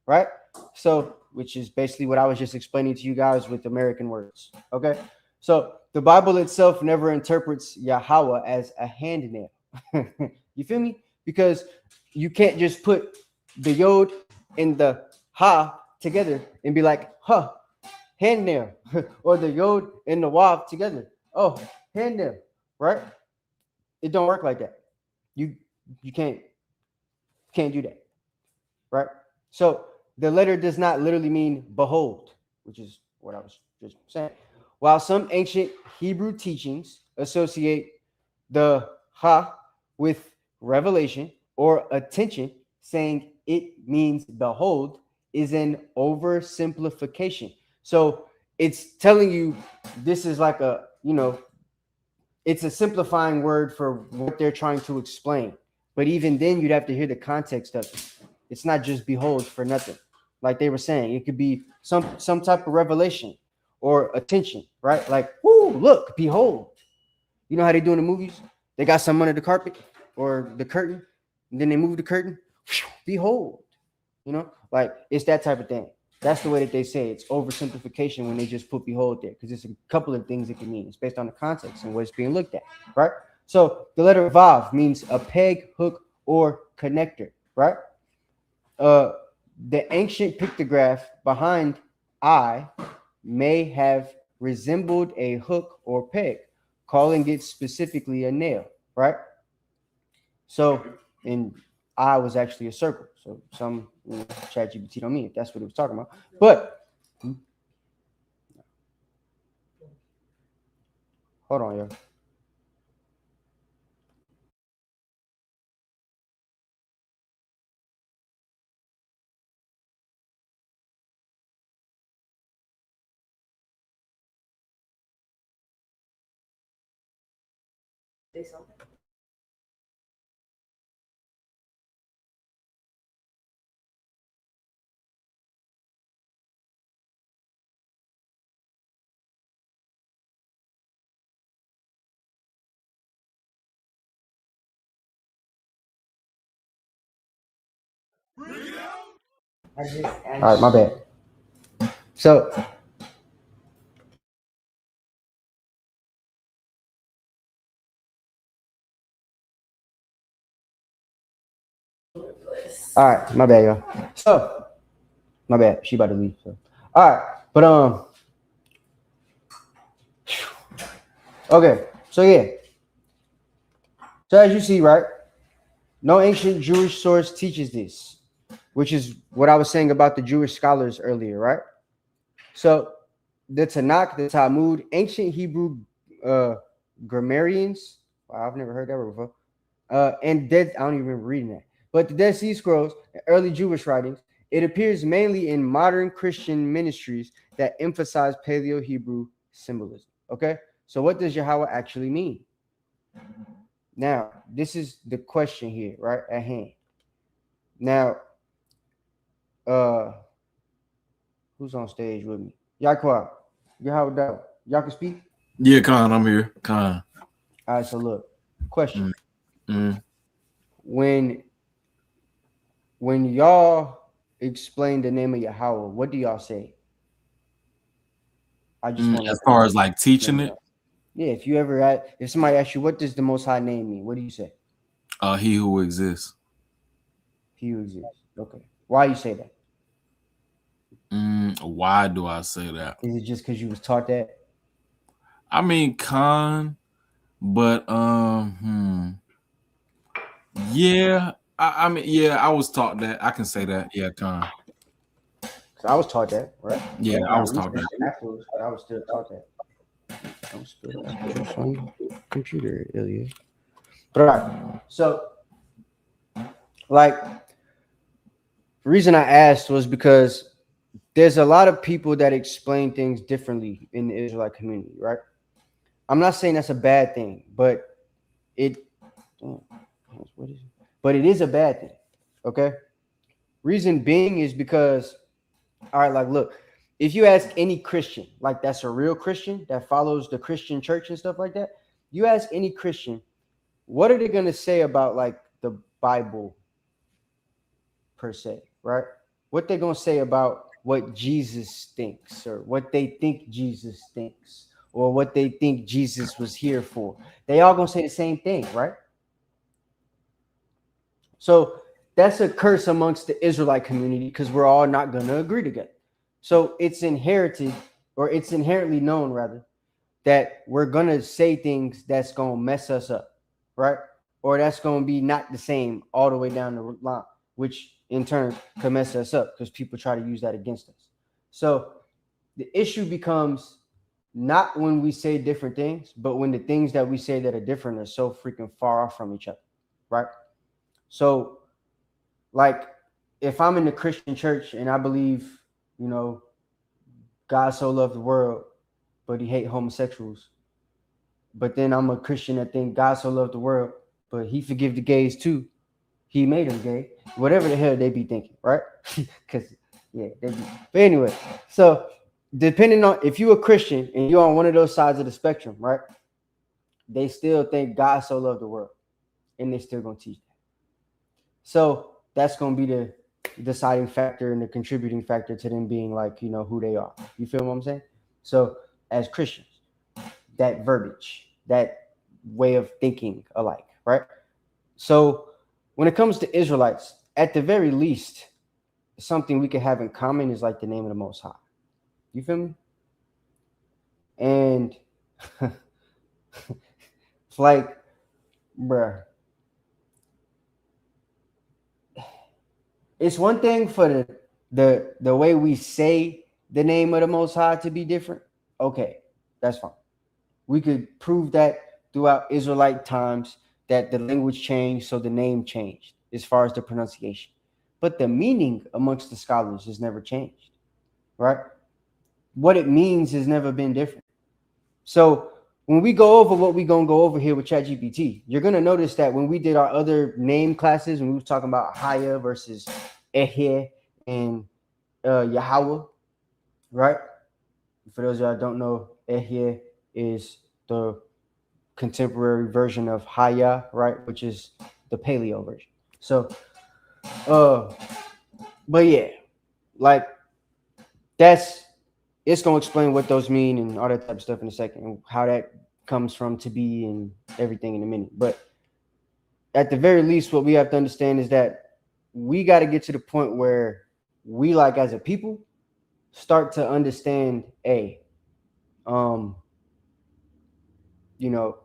right? So, which is basically what I was just explaining to you guys with American words, okay? So, the Bible itself never interprets Yahweh as a hand nail. You feel me? Because you can't just put the yod and the ha together and be like, huh, hand nail, or the yod and the wav together. Oh, hand nail. Right? It don't work like that. You can't do that. Right? So the letter does not literally mean behold, which is what I was just saying. While some ancient Hebrew teachings associate the ha with revelation or attention, saying it means behold, is an oversimplification. So it's telling you this is like a, it's a simplifying word for what they're trying to explain. But even then, you'd have to hear the context of it. It's not just behold for nothing. Like they were saying, it could be some type of revelation or attention, right? Like, whoo, look, behold. You know how they do in the movies? They got some under the carpet or the curtain, and then they move the curtain. Behold. Like it's that type of thing. That's the way that they say it. It's oversimplification when they just put behold there, because it's a couple of things it can mean. It's based on the context and what it's being looked at, right? So the letter Vav means a peg, hook, or connector, right? The ancient pictograph behind I may have resembled a hook or peg, calling it specifically a nail, right? So, and I was actually a circle. So some ChatGPT don't mean if that's what it was talking about. But hold on, yo. All right, my bad. So all right, my bad, y'all. So my bad. She about to leave. So all right, but okay. So yeah. So as you see, right, no ancient Jewish source teaches this, which is what I was saying about the Jewish scholars earlier, right? So the Tanakh, the Talmud, ancient Hebrew grammarians. Wow, I've never heard that word before. And I don't even remember reading that. But the Dead Sea Scrolls, early Jewish writings, it appears mainly in modern Christian ministries that emphasize Paleo Hebrew symbolism. Okay, so what does Yahweh actually mean? Now, this is the question here, right at hand. Now, who's on stage with me? Yahweh, Yahweh, y'all can speak. Yeah, Khan, I'm here. Khan. All right, so look, question. Mm. When y'all explain the name of Yahweh, what do y'all say? I just want as far as like teaching it. Yeah, if somebody asks you what does the Most High name mean, what do you say? He who exists. He who exists. Okay. Why you say that? Why do I say that? Is it just because you was taught that? I mean, Khan, but yeah. I mean, yeah, I was taught that. I can say that. Yeah, Khan. So I was taught that, right? Yeah, I was taught that. Afterwards, but I was still taught that. I was still on computer earlier. But all right. So, like, the reason I asked was because there's a lot of people that explain things differently in the Israelite community, right? I'm not saying that's a bad thing, but it is a bad thing. Okay. Reason being is because, all right, like, look, if you ask any Christian, like that's a real Christian that follows the Christian church and stuff like that, you ask any Christian, what are they going to say about like the Bible per se, right? What they're going to say about what Jesus thinks or what they think Jesus thinks or what they think Jesus was here for. They all going to say the same thing, right? So that's a curse amongst the Israelite community because we're all not going to agree together. So it's inherited, or it's inherently known rather, that we're going to say things that's going to mess us up, right? Or that's going to be not the same all the way down the line, which in turn could mess us up because people try to use that against us. So the issue becomes not when we say different things, but when the things that we say that are different are so freaking far off from each other, right? So, like, if I'm in the Christian church and I believe, you know, God so loved the world, but he hate homosexuals. But then I'm a Christian that think God so loved the world, but he forgive the gays too. He made them gay. Whatever the hell they be thinking, right? Because, yeah, they be. But anyway, so depending on if you're a Christian and you're on one of those sides of the spectrum, right? They still think God so loved the world. And they still going to teach that. So that's going to be deciding factor and the contributing factor to them being like, you know, who they are. You feel what I'm saying? So as Christians, that verbiage, that way of thinking alike, right? So when it comes to Israelites, at the very least, something we can have in common is like the name of the Most High. You feel me? And it's like, bruh, it's one thing for the way we say the name of the Most High to be different. Okay, that's fine. We could prove that throughout Israelite times that the language changed, so the name changed as far as the pronunciation. But the meaning amongst the scholars has never changed, right? What it means has never been different. So when we go over what we're going to go over here with ChatGPT, you're going to notice that when we did our other name classes, when we were talking about Haya versus Eheh and Yahweh, right? For those of y'all who don't know, Eheh is the contemporary version of Haya, right? Which is the paleo version. So, but yeah, like it's going to explain what those mean and all that type of stuff in a second and how that comes from to be and everything in a minute. But at the very least, what we have to understand is that we got to get to the point where we, like as a people, start to understand, you know,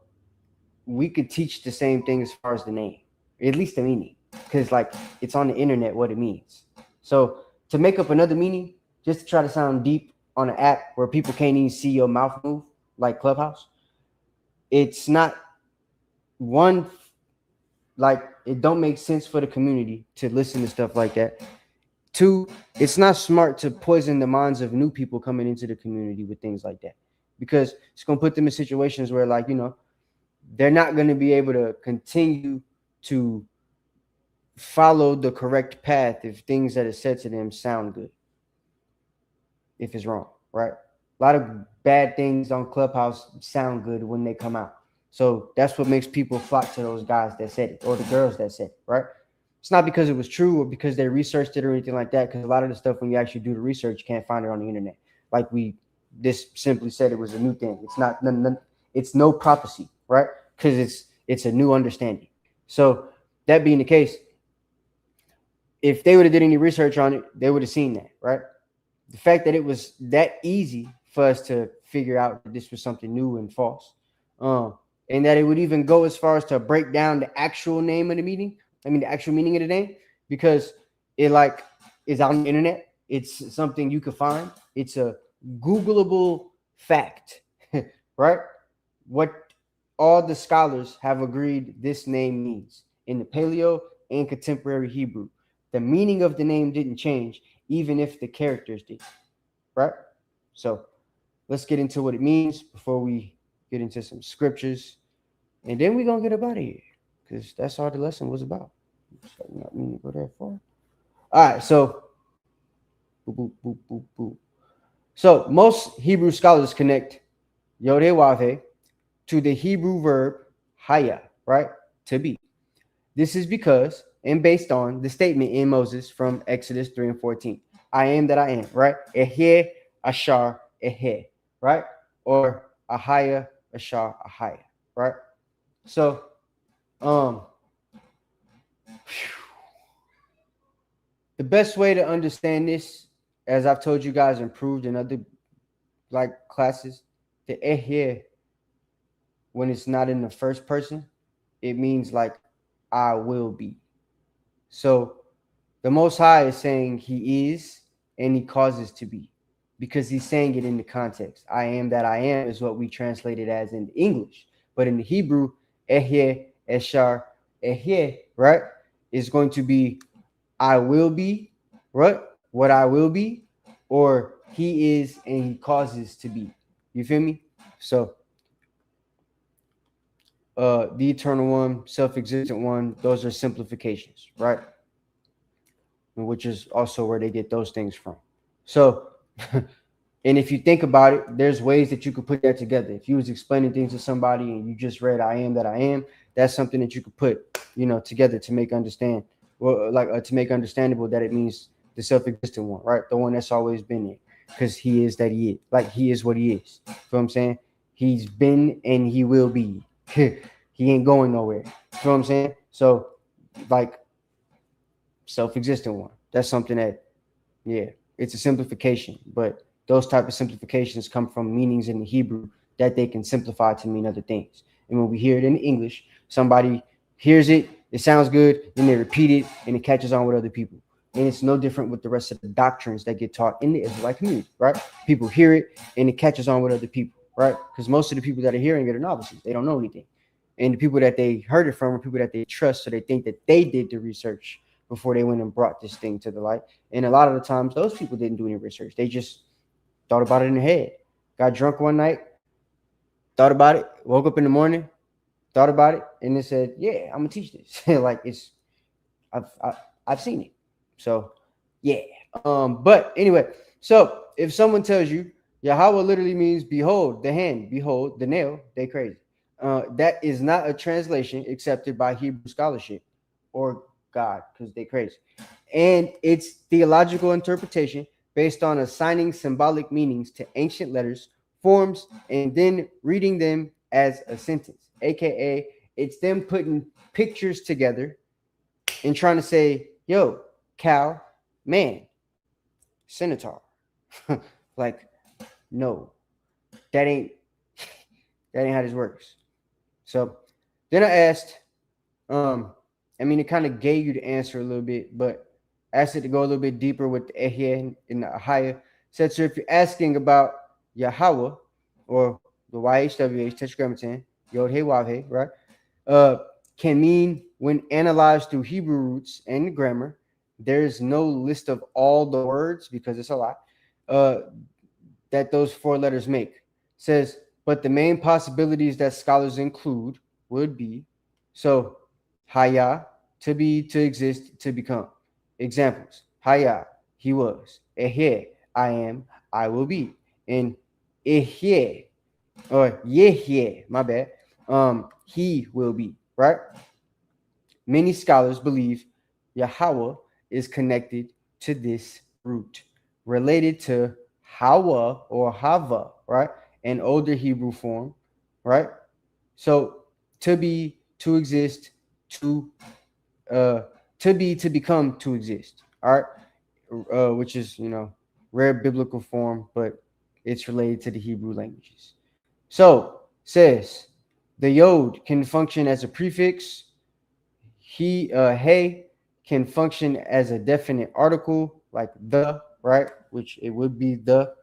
we could teach the same thing as far as the name, at least the meaning, because like it's on the internet what it means. So to make up another meaning, just to try to sound deep on an app where people can't even see your mouth move, like Clubhouse, it's not one, like it don't make sense for the community to listen to stuff like that. Two, it's not smart to poison the minds of new people coming into the community with things like that, because it's going to put them in situations where, like, you know, they're not going to be able to continue to follow the correct path if things that are said to them sound good, if it's wrong, right? A lot of bad things on Clubhouse sound good when they come out. So that's what makes people flock to those guys that said it or the girls that said it, right? It's not because it was true or because they researched it or anything like that, because a lot of the stuff, when you actually do the research, you can't find it on the internet. Like this simply said it was a new thing. It's not, it's no prophecy, right? Because it's a new understanding. So that being the case, if they would have did any research on it, they would have seen that, right? The fact that it was that easy for us to figure out that this was something new and false, and that it would even go as far as to break down the actual name of the meeting. I mean, the actual meaning of the name, because it like is on the internet. It's something you could find. It's a Googleable fact, right? What all the scholars have agreed this name means in the Paleo and contemporary Hebrew. The meaning of the name didn't change, even if the characters did, right? So let's get into what it means before we get into some scriptures, and then we're going to get up out of here, because that's all the lesson was about. So not mean to go that far. All right, so boop, boop, boop, boop. So most Hebrew scholars connect Yod-Heh-Wav-Heh to the Hebrew verb haya, right? To be. This is because and based on the statement in Moses from Exodus 3 and 14. I am that I am, right? Eheh, Ashar, Eheh, right? Or Ahaya, Ashar, Ahaya, right? So, the best way to understand this, as I've told you guys, improved in other like classes, the Eheh, when it's not in the first person, it means like I will be. So the Most High is saying he is and he causes to be, because he's saying it in the context. I am that I am is what we translate it as in English. But in the Hebrew, Eheh, Eshar, Eheh, right, is going to be I will be, right? What I will be, or he is and he causes to be. You feel me? So the eternal one, self-existent one, those are simplifications, right? Which is also where they get those things from. So, and if you think about it, there's ways that you could put that together. If you was explaining things to somebody and you just read I am that I am, that's something that you could put, you know, together to make understand well, like to make understandable that it means the self-existent one, right? The one that's always been there, because he is that he is. Like he is what he is. You know what I'm saying? He's been and he will be. He ain't going nowhere. You know what I'm saying? So, like, self-existent one. That's something that, yeah, it's a simplification, but those type of simplifications come from meanings in the Hebrew that they can simplify to mean other things. And when we hear it in English, somebody hears it, it sounds good, then they repeat it, and it catches on with other people. And it's no different with the rest of the doctrines that get taught in the Israelite community, right? People hear it, and it catches on with other people, right? Because most of the people that are hearing it are novices. They don't know anything. And the people that they heard it from are people that they trust, so they think that they did the research before they went and brought this thing to the light. And a lot of the times, those people didn't do any research. They just thought about it in their head. Got drunk one night, thought about it, woke up in the morning, thought about it, and then said, "Yeah, I'm gonna teach this." Like I've seen it. So yeah. But anyway, so if someone tells you Yahweh literally means behold the hand, behold the nail, they crazy. That is not a translation accepted by Hebrew scholarship or God, because they crazy. And it's theological interpretation based on assigning symbolic meanings to ancient letters, forms, and then reading them as a sentence. AKA, it's them putting pictures together and trying to say, yo, cow, man, centaur. Like, no, that ain't how this works. So then I asked, I mean, it kind of gave you the answer a little bit, but asked it to go a little bit deeper with the Ehye and the Ahaya. Said, so if you're asking about Yahweh or the YHWH, Tetragrammaton, Yod He Wav He, right? Can mean when analyzed through Hebrew roots and grammar. There's no list of all the words, because it's a lot, that those four letters make. Says, but the main possibilities that scholars include would be, so Haya, to be, to exist, to become. Examples: Haya, he was. Ehye, I am, I will be. And Ehye, or Yehye, my bad, he will be, right? Many scholars believe Yahweh is connected to this root, related to Hawa or Hava, right? An older Hebrew form, right? So to be, to exist, to be, to become, to exist, all right? Which is, rare biblical form, but it's related to the Hebrew languages. So says the yod can function as a prefix. Hey can function as a definite article, like the, right? Which it would be the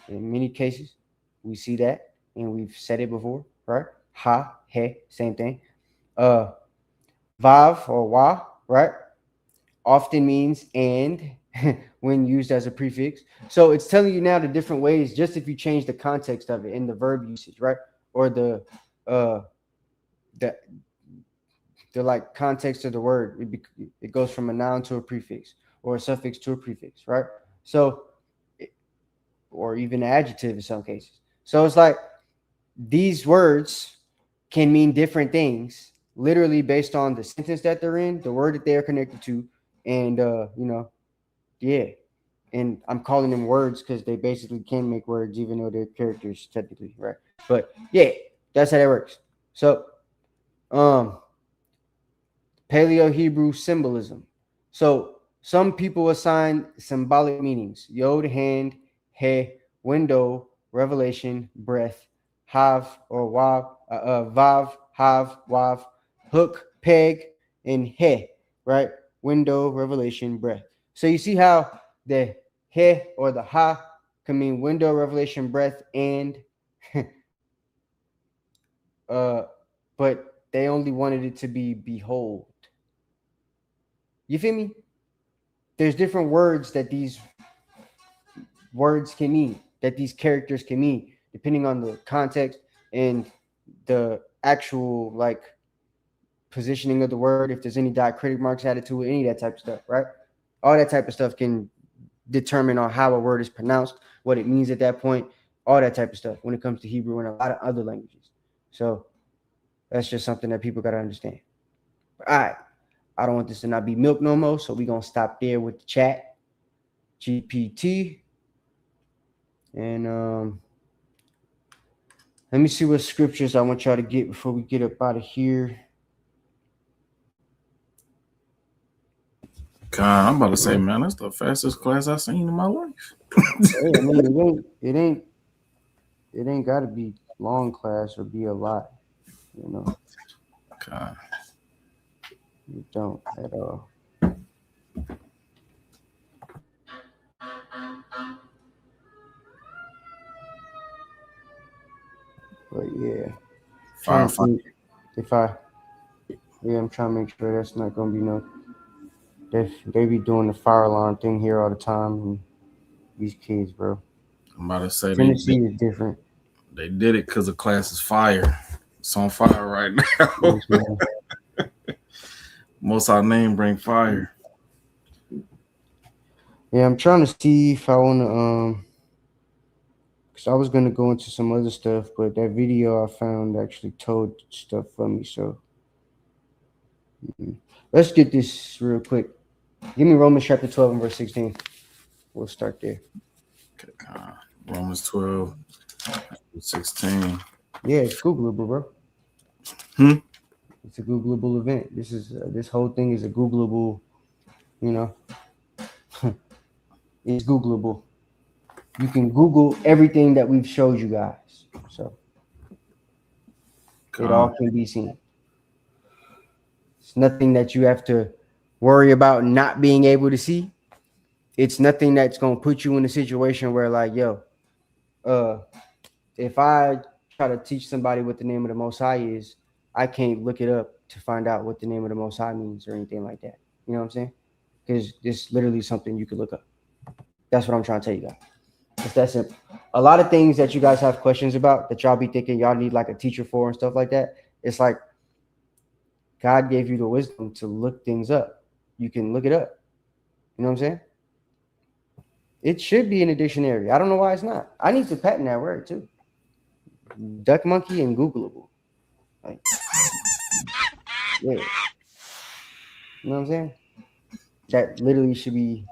in many cases. We see that, and we've said it before, right? Ha, he, same thing. Vav or wa, right? Often means and when used as a prefix. So it's telling you now the different ways, just if you change the context of it in the verb usage, right? Or the like context of the word, it goes from a noun to a prefix, or a suffix to a prefix, right? So, or even an adjective in some cases. So it's like these words can mean different things, literally based on the sentence that they're in, the word that they are connected to, and yeah. And I'm calling them words because they basically can make words, even though they're characters technically, right? But yeah, that's how that works. So, Paleo Hebrew symbolism. So some people assign symbolic meanings: yod, hand; he, window, revelation, breath; hav or wav, vav, hav, wav; hook, peg; and he, right? Window, revelation, breath. So you see how the he or the ha can mean window, revelation, breath, and but they only wanted it to be behold. You feel me? There's different words that these words can mean, that these characters can mean, depending on the context and the actual like positioning of the word. If there's any diacritic marks added to it, any of that type of stuff, right? All that type of stuff can determine on how a word is pronounced, what it means at that point, all that type of stuff when it comes to Hebrew and a lot of other languages. So that's just something that people got to understand. All right. I don't want this to not be milk no more, so we're gonna stop there with the chat GPT. And let me see what scriptures I want y'all to get before we get up out of here. God, I'm about to say, man, that's the fastest class I've seen in my life. Hey, I mean, it ain't got to be long class or be a lot, you know. God. You don't at all. But yeah, trying to think if I'm trying to make sure that's not gonna be no. They be doing the fire alarm thing here all the time. And these kids, bro. I'm about to say Tennessee is different. They did it because the class is fire. It's on fire right now. Yes, Most our name bring fire. yeah, I'm trying to see if I want to because I was gonna go into some other stuff, but that video I found actually told stuff for me. So let's get this real quick. Give me Romans chapter 12 and verse 16. We'll start there. Okay, Romans 12, 16. Yeah, it's Googleable, bro. It's a Googleable event. This whole thing is a Googleable, you know. It's Googleable. You can Google everything that we've showed you guys. So it all can be seen. It's nothing that you have to worry about not being able to see. It's nothing that's gonna put you in a situation where, like, yo, if I try to teach somebody what the name of the Most High is, I can't look it up to find out what the name of the Most High means or anything like that. You know what I'm saying? Because it's literally something you could look up. That's what I'm trying to tell you guys. It's that simple. A lot of things that you guys have questions about that y'all be thinking y'all need like a teacher for and stuff like that. It's like God gave you the wisdom to look things up. You can look it up. You know what I'm saying? It should be in a dictionary. I don't know why it's not. I need to patent that word too. Duck monkey and Googleable. Like, yeah. You know what I'm saying? That literally should be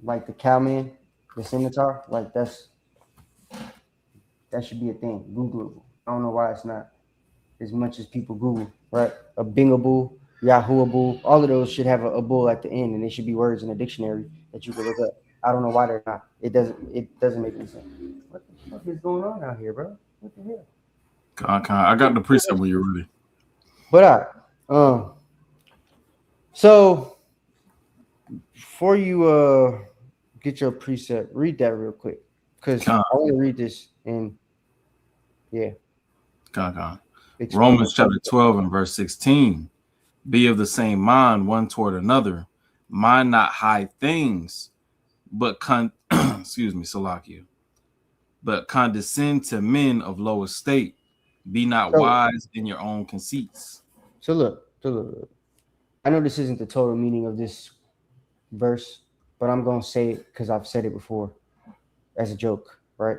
like the cowman, the scimitar. Like that should be a thing. Googleable. I don't know why it's not as much as people Google, right? A bingable, yahooable, all of those should have a bull at the end, and they should be words in a dictionary that you can look up. I don't know why they're not. It doesn't make any sense. What the fuck is going on out here, bro? What the hell? I got the precept when you're ready. But so before you get your precept, read that real quick, because I want to read this and yeah. Romans chapter 12 and verse 16. Be of the same mind one toward another. Mind not high things, but Salakia. But condescend to men of low estate. Be not wise in your own conceits. So look. I know this isn't the total meaning of this verse, but I'm going to say it because I've said it before as a joke, right?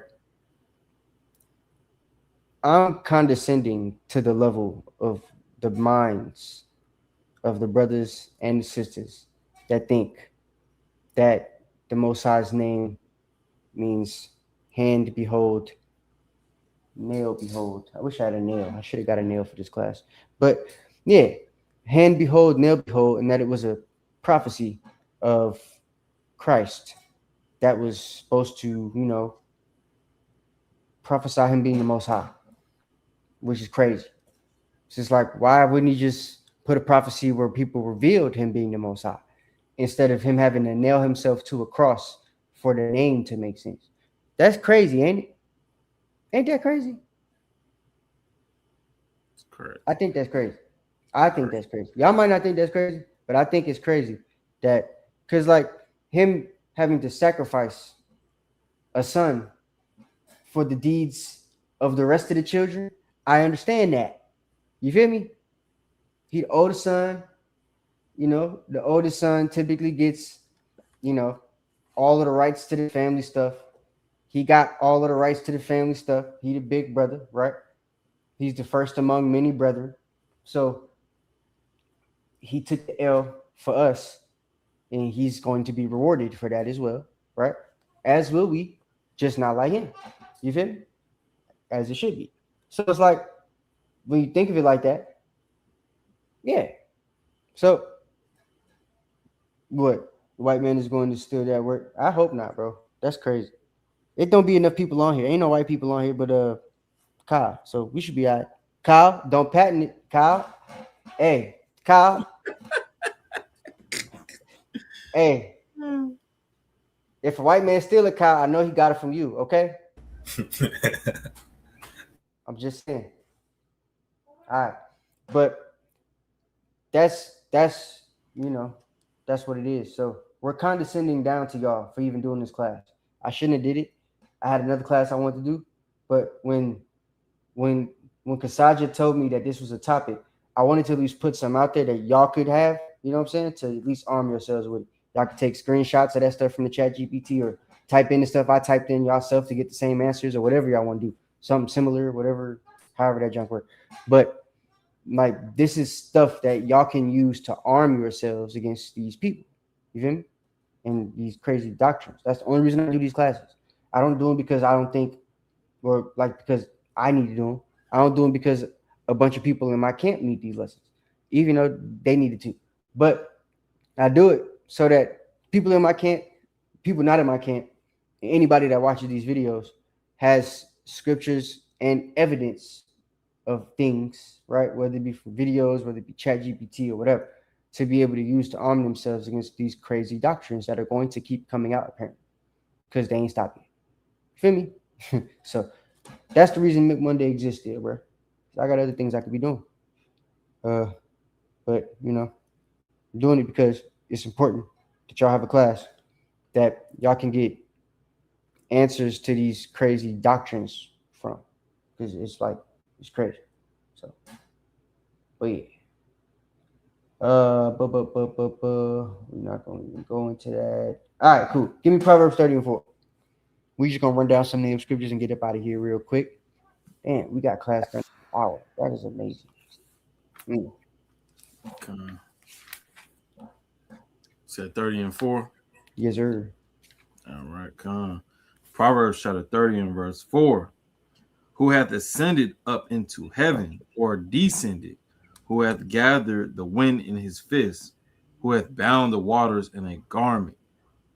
I'm condescending to the level of the minds of the brothers and the sisters that think that the Most High's name means hand behold, nail behold. I wish I had a nail. I should have got a nail for this class. But yeah, hand behold, nail behold, and that it was a prophecy of Christ that was supposed to, prophesy him being the Most High, which is crazy. It's just like, why wouldn't he just put a prophecy where people revealed him being the Most High instead of him having to nail himself to a cross for the name to make sense? That's crazy, ain't it? Ain't that crazy? That's correct. I think that's crazy. That's crazy. Y'all might not think that's crazy, but I think it's crazy that because like him having to sacrifice a son for the deeds of the rest of the children, I understand that. You feel me? He the oldest son, the oldest son typically gets, all of the rights to the family stuff. He got all of the rights to the family stuff. He the big brother, right? He's the first among many brethren. So he took the L for us, and he's going to be rewarded for that as well, right? As will we, just not like him. You feel me? As it should be. So it's like, when you think of it like that, yeah. So what? The white man is going to steal that work? I hope not, bro. That's crazy. It don't be enough people on here. Ain't no white people on here but Kyle. So we should be all right. Kyle, don't patent it. Kyle. Hey, Kyle. Hey. If a white man steal a Kyle, I know he got it from you, okay? I'm just saying. All right. But that's you know, that's what it is. So we're condescending down to y'all for even doing this class. I shouldn't have did it. I had another class I wanted to do, but when Kasaja told me that this was a topic, I wanted to at least put some out there that y'all could have, you know what I'm saying, to at least arm yourselves with it. Y'all could take screenshots of that stuff from the chat GPT or type in the stuff I typed in yourself to get the same answers or whatever y'all want to do. Something similar, whatever, however that junk works. But like, this is stuff that y'all can use to arm yourselves against these people. You feel me? And these crazy doctrines. That's the only reason I do these classes. I don't do them because I don't think, or like because I need to do them. I don't do them because a bunch of people in my camp need these lessons, even though they needed to. But I do it so that people in my camp, people not in my camp, anybody that watches these videos has scriptures and evidence of things, right? Whether it be from videos, whether it be chat GPT or whatever, to be able to use to arm themselves against these crazy doctrines that are going to keep coming out, apparently, because they ain't stopping. Feel me? So that's the reason Milk Monday exists there, bro. I got other things I could be doing. But you know, I'm doing it because it's important that y'all have a class that y'all can get answers to these crazy doctrines from, because it's like, it's crazy. So, but yeah. We're not going to even go into that. All right, cool. Give me Proverbs 30 and 4. We just gonna run down some name scriptures and get up out of here real quick. Damn, we got class done in an hour. That is amazing. Okay. Said 30 and 4. Yes, sir. All right, come. Proverbs chapter 30 and verse 4. Who hath ascended up into heaven, or descended? Who hath gathered the wind in his fist? Who hath bound the waters in a garment?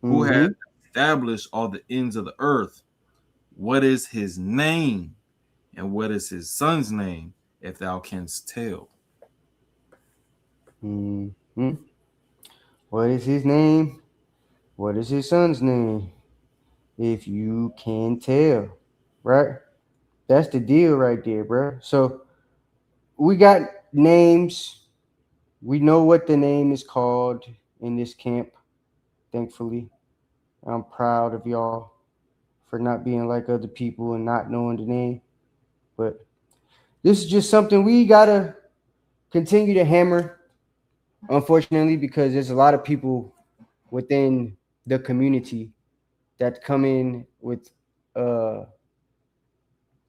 Who hath established all the ends of the earth? What is his name? And what is his son's name, if thou canst tell? What is his name? What is his son's name? If you can tell, right? That's the deal right there, bro. So we got names. We know what the name is called in this camp, thankfully. I'm proud of y'all for not being like other people and not knowing the name. But this is just something we got to continue to hammer, unfortunately, because there's a lot of people within the community that come in with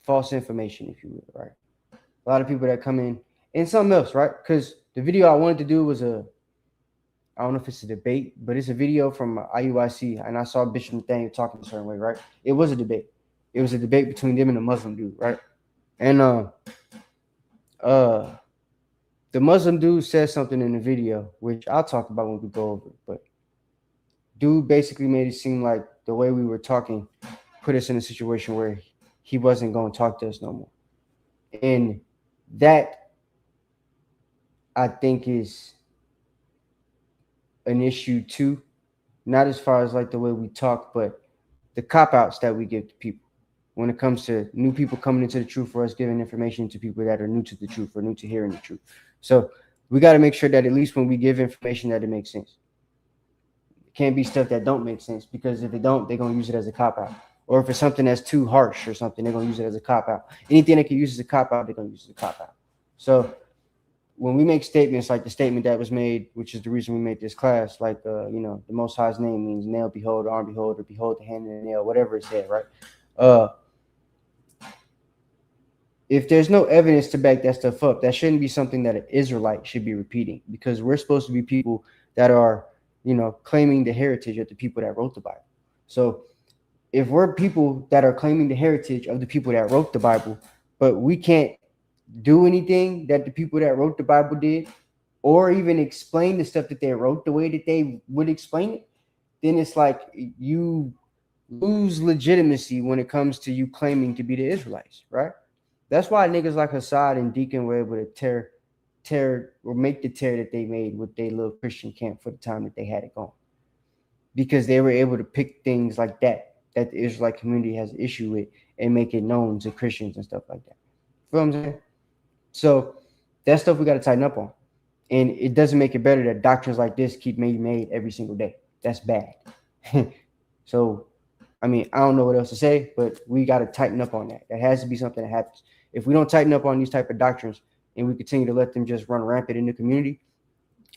false information, if you will, right? A lot of people that come in and something else, right? Because the video I wanted to do was I don't know if it's a debate, but it's a video from IUIC, and I saw Bishop Nathaniel talking a certain way, right? It was a debate. It was a debate between them and a Muslim dude, right? And the Muslim dude said something in the video, which I'll talk about when we go over it, but dude basically made it seem like the way we were talking put us in a situation where he wasn't going to talk to us no more. And that, I think, is an issue too, not as far as like the way we talk, but the cop-outs that we give to people when it comes to new people coming into the truth, for us giving information to people that are new to the truth or new to hearing the truth. So we got to make sure that at least when we give information that it makes sense. It can't be stuff that don't make sense, because if it don't, they're going to use it as a cop-out. Or if it's something that's too harsh or something, they're going to use it as a cop-out. Anything they can use as a cop-out, they're going to use as a cop-out. So when we make statements like the statement that was made, which is the reason we made this class, like, the Most High's name means nail, behold, arm, behold, or behold the hand and the nail, whatever it said, right? if there's no evidence to back that stuff up, that shouldn't be something that an Israelite should be repeating, because we're supposed to be people that are, claiming the heritage of the people that wrote the Bible. So if we're people that are claiming the heritage of the people that wrote the Bible, but we can't do anything that the people that wrote the Bible did, or even explain the stuff that they wrote the way that they would explain it, then it's like you lose legitimacy when it comes to you claiming to be the Israelites, right? That's why niggas like Hassad and Deacon were able to tear or make the tear that they made with their little Christian camp for the time that they had it going, because they were able to pick things like that the Israelite community has issue with and make it known to Christians and stuff like that. You know what I'm saying? So that stuff we got to tighten up on. And it doesn't make it better that doctrines like this keep being made every single day. That's bad. So, I mean, I don't know what else to say, but we got to tighten up on that. That has to be something that happens. If we don't tighten up on these type of doctrines and we continue to let them just run rampant in the community,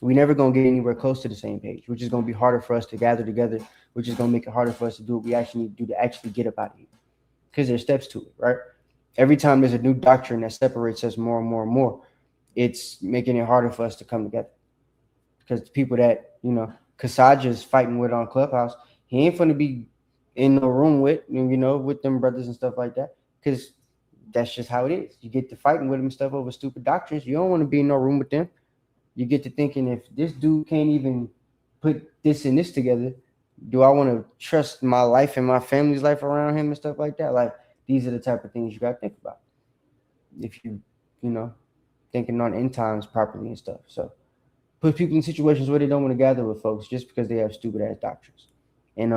we never going to get anywhere close to the same page, which is going to be harder for us to gather together, which is going to make it harder for us to do what we actually need to do to actually get up out of here. Because there's steps to it, right? Every time there's a new doctrine that separates us more and more and more, it's making it harder for us to come together. Because the people that, Kasaja's fighting with on Clubhouse, he ain't going to be in the room with, with them brothers and stuff like that. Because that's just how it is. You get to fighting with them and stuff over stupid doctrines. You don't want to be in no room with them. You get to thinking, if this dude can't even put this and this together, do I want to trust my life and my family's life around him and stuff like that? Like, these are the type of things you got to think about if you, thinking on end times properly and stuff. So put people in situations where they don't want to gather with folks just because they have stupid ass doctrines. And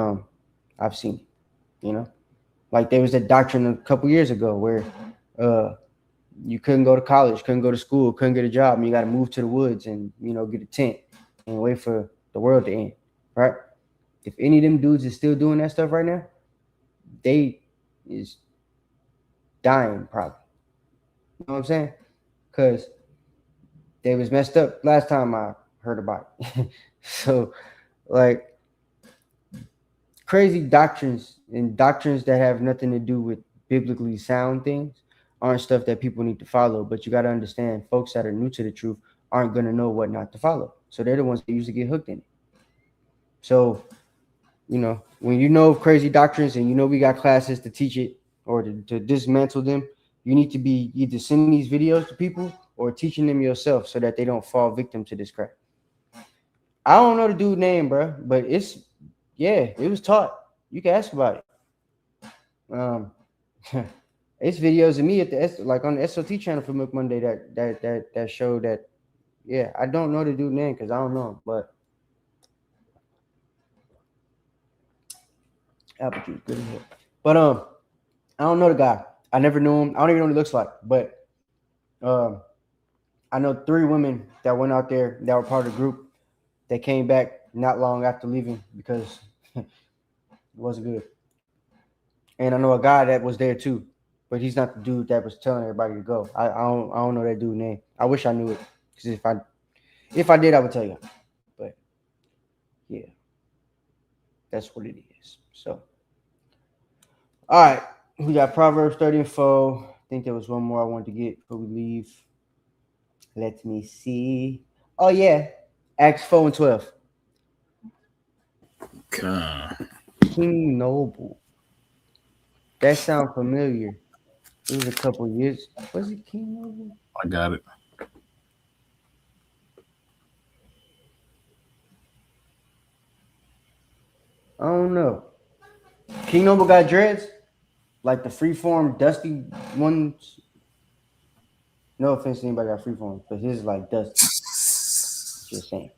I've seen it, like there was that doctrine a couple years ago where you couldn't go to college, couldn't go to school, couldn't get a job, and you got to move to the woods and, get a tent and wait for the world to end, right? If any of them dudes is still doing that stuff right now, they is dying probably. You know what I'm saying? Because they was messed up last time I heard about it. So, like, crazy doctrines and doctrines that have nothing to do with biblically sound things aren't stuff that people need to follow. But you got to understand, folks that are new to the truth aren't going to know what not to follow. So they're the ones that usually get hooked in it. So, when you know crazy doctrines and we got classes to teach it or to dismantle them, you need to be either sending these videos to people or teaching them yourself so that they don't fall victim to this crap. I don't know the dude's name, bro, but it was taught. You can ask about it. It's videos of me at on the SOT channel for Milk Monday that show that. Yeah, I don't know the dude's name because I don't know him, but apple juice, good as hell. But I don't know the guy. I never knew him. I don't even know what he looks like. But I know 3 women that went out there that were part of the group that came back not long after leaving because it wasn't good. And I know a guy that was there too, but he's not the dude that was telling everybody to go. I don't know that dude's name. I wish I knew it, because if I did, I would tell you. But yeah, that's what it is. So, all right, we got Proverbs 30 and 4. I think there was one more I wanted to get before we leave. Let me see. Oh yeah, Acts 4 and 12. King Noble. That sounds familiar. It was a couple years. Was it King Noble? I got it. I don't know. King Noble got dreads? Like the freeform dusty ones? No offense to anybody got freeform, but his is like dusty. Just saying.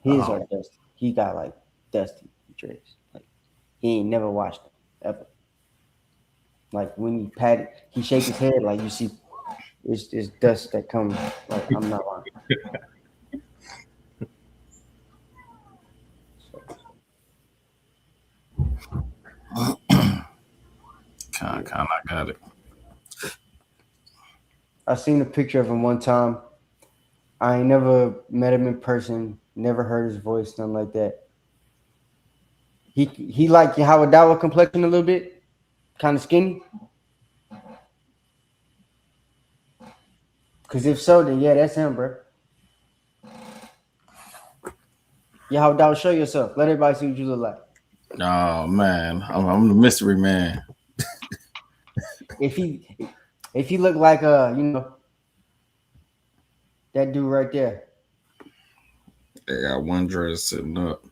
His are dusty. He got like dusty dreads. Like he ain't never washed them ever. Like when he pat it, he shake his head like you see it's dust that comes. Like I'm not lying. Kind of got it. I seen a picture of him one time. I ain't never met him in person, never heard his voice, nothing like that. He like Howard Dawa complexion a little bit, kind of skinny. Because if so, then yeah, that's him, bro. Yeah, how doubt, show yourself. Let everybody see what you look like. Oh man, I'm the mystery man. If he look like that dude right there. They got one dress sitting up.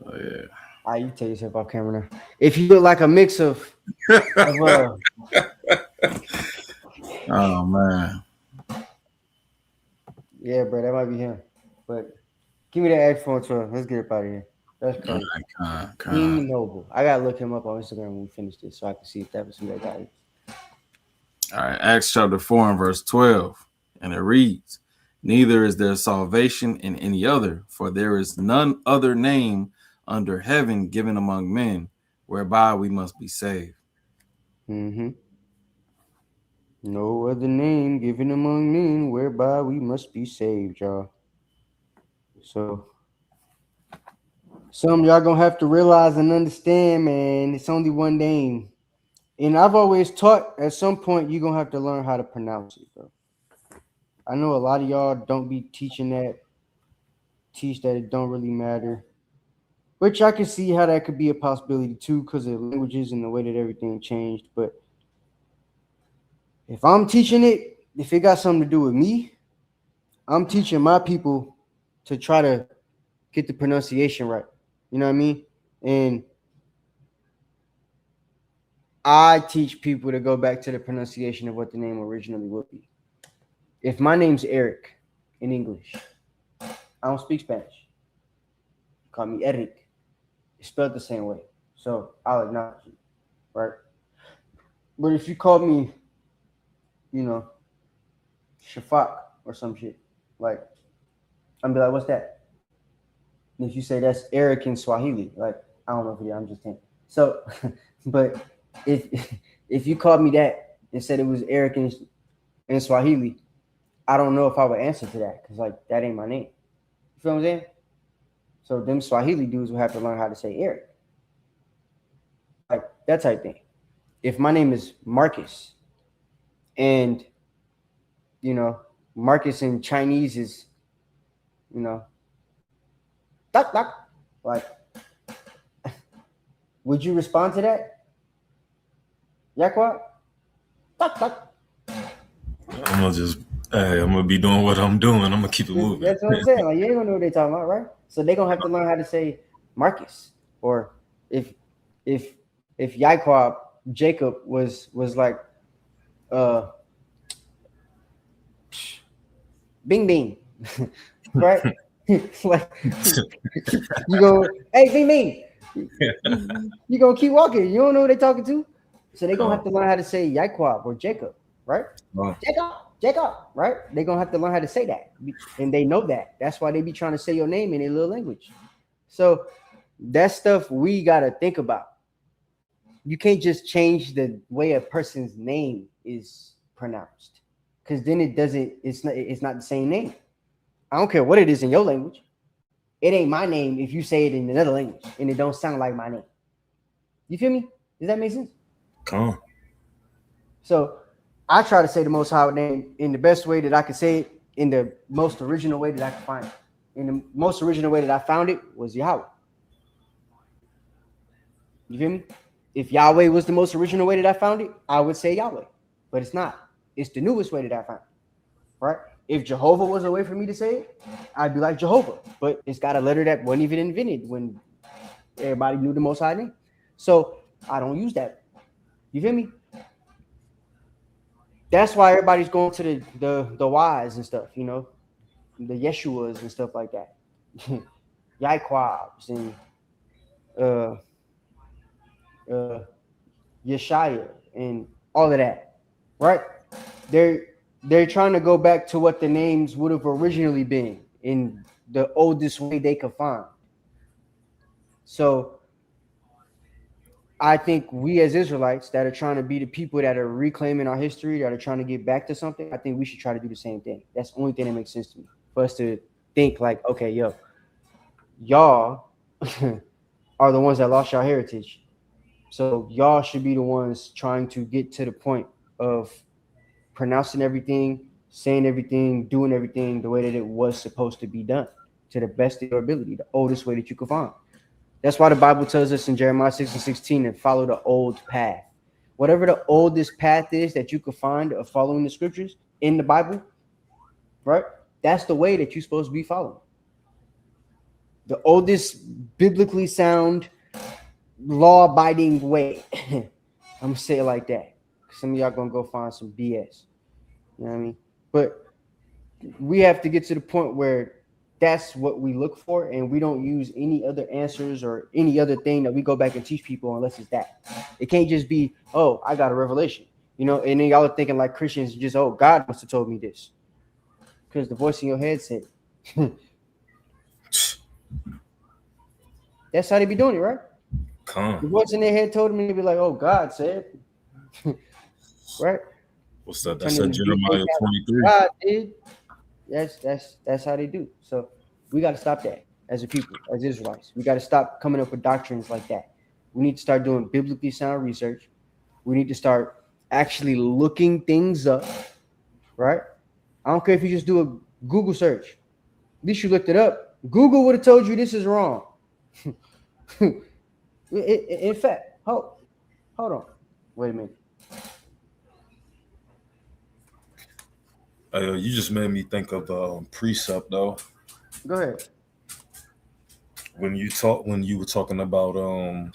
Oh yeah. All right, you take yourself off camera now. If he look like a mix of Oh man. yeah, bro, that might be him. But give me that iPhone 12. Let's get it out of here. That's All crazy. right, King Noble. I gotta look him up on Instagram when we finish this so I can see if that was who that guy is. All right, Acts chapter 4 and verse 12. And it reads, neither is there salvation in any other, for there is none other name under heaven given among men, whereby we must be saved. Mm-hmm. No other name given among men whereby we must be saved, y'all. So some y'all gonna have to realize and understand, man, it's only one name. And I've always taught at some point you're gonna have to learn how to pronounce it, bro. I know a lot of y'all don't be teaching that, teach that it don't really matter. Which I can see how that could be a possibility too, because of languages and the way that everything changed. But if I'm teaching it, if it got something to do with me, I'm teaching my people to try to get the pronunciation right. You know what I mean? And I teach people to go back to the pronunciation of what the name originally would be. If my name's Eric in English, I don't speak Spanish. Call me Eric. It's spelled the same way. So I'll acknowledge you, right? But if you call me, Shafak or some shit, like, I'm be like, what's that? And if you say that's Eric in Swahili, like, I don't know if I'm just saying. So, but if you called me that and said it was Eric in Swahili, I don't know if I would answer to that because, like, that ain't my name. You feel what I'm saying? So them Swahili dudes will have to learn how to say Eric. Like, that type thing. If my name is Marcus and, Marcus in Chinese is, tak tak, like, would you respond to that? Yakwa? Tak tak. I'm gonna be doing what I'm doing. I'm gonna keep it moving. That's what I'm saying. Like, you ain't gonna know what they're talking about, right? So they're gonna have to learn how to say Marcus. Or if Yaquab, Jacob was like Bing Bing. Right? Like, you go, hey Bing Bing. You gonna keep walking. You don't know who they're talking to. So they're gonna have to learn how to say Yaquab or Jacob, right? Jacob, right? They're gonna have to learn how to say that. And they know that. That's why they be trying to say your name in a little language. So that's stuff we gotta think about. You can't just change the way a person's name is pronounced, because then it's not the same name. I don't care what it is in your language. It ain't my name if you say it in another language and it don't sound like my name. You feel me? Does that make sense? Come on. So I try to say the Most High name in the best way that I could say it, in the most original way that I could find it. And the most original way that I found it was Yahweh. You feel me? If Yahweh was the most original way that I found it, I would say Yahweh. But it's not. It's the newest way that I found it. Right? If Jehovah was a way for me to say it, I'd be like Jehovah. But it's got a letter that wasn't even invented when everybody knew the Most High name. So I don't use that. You feel me? That's why everybody's going to the wise and stuff, the Yeshuas and stuff like that. Yaquabs and Yeshaya and all of that, right? They're trying to go back to what the names would have originally been in the oldest way they could find. So I think we as Israelites that are trying to be the people that are reclaiming our history, that are trying to get back to something, I think we should try to do the same thing. That's the only thing that makes sense to me. For us to think like, okay, y'all are the ones that lost your heritage. So y'all should be the ones trying to get to the point of pronouncing everything saying everything, doing everything the way that it was supposed to be done, to the best of your ability, the oldest way that you could find. That's why the Bible tells us in Jeremiah 6:16 to follow the old path. Whatever the oldest path is that you could find of following the scriptures in the Bible, right? That's the way that you're supposed to be following. The oldest biblically sound, law-abiding way. I'm gonna say it like that. Some of y'all gonna go find some BS. You know what I mean? But we have to get to the point where that's what we look for, and we don't use any other answers or any other thing that we go back and teach people unless it's that. It can't just be, oh, I got a revelation, you know, and then y'all are thinking like Christians, just, oh, God must have told me this. Because the voice in your head said it. That's how they be doing it, right? The voice in their head told them, and they be like, oh, God said. Right? What's that? That's that Jeremiah 23. God did. That's how they do. So we got to stop that as a people, as Israelites. We got to stop coming up with doctrines like that. We need to start doing biblically sound research. We need to start actually looking things up, right? I don't care if you just do a Google search. At least you looked it up. Google would have told you this is wrong. In fact, hold on. Wait a minute. You just made me think of precept though. Go ahead. When you were talking about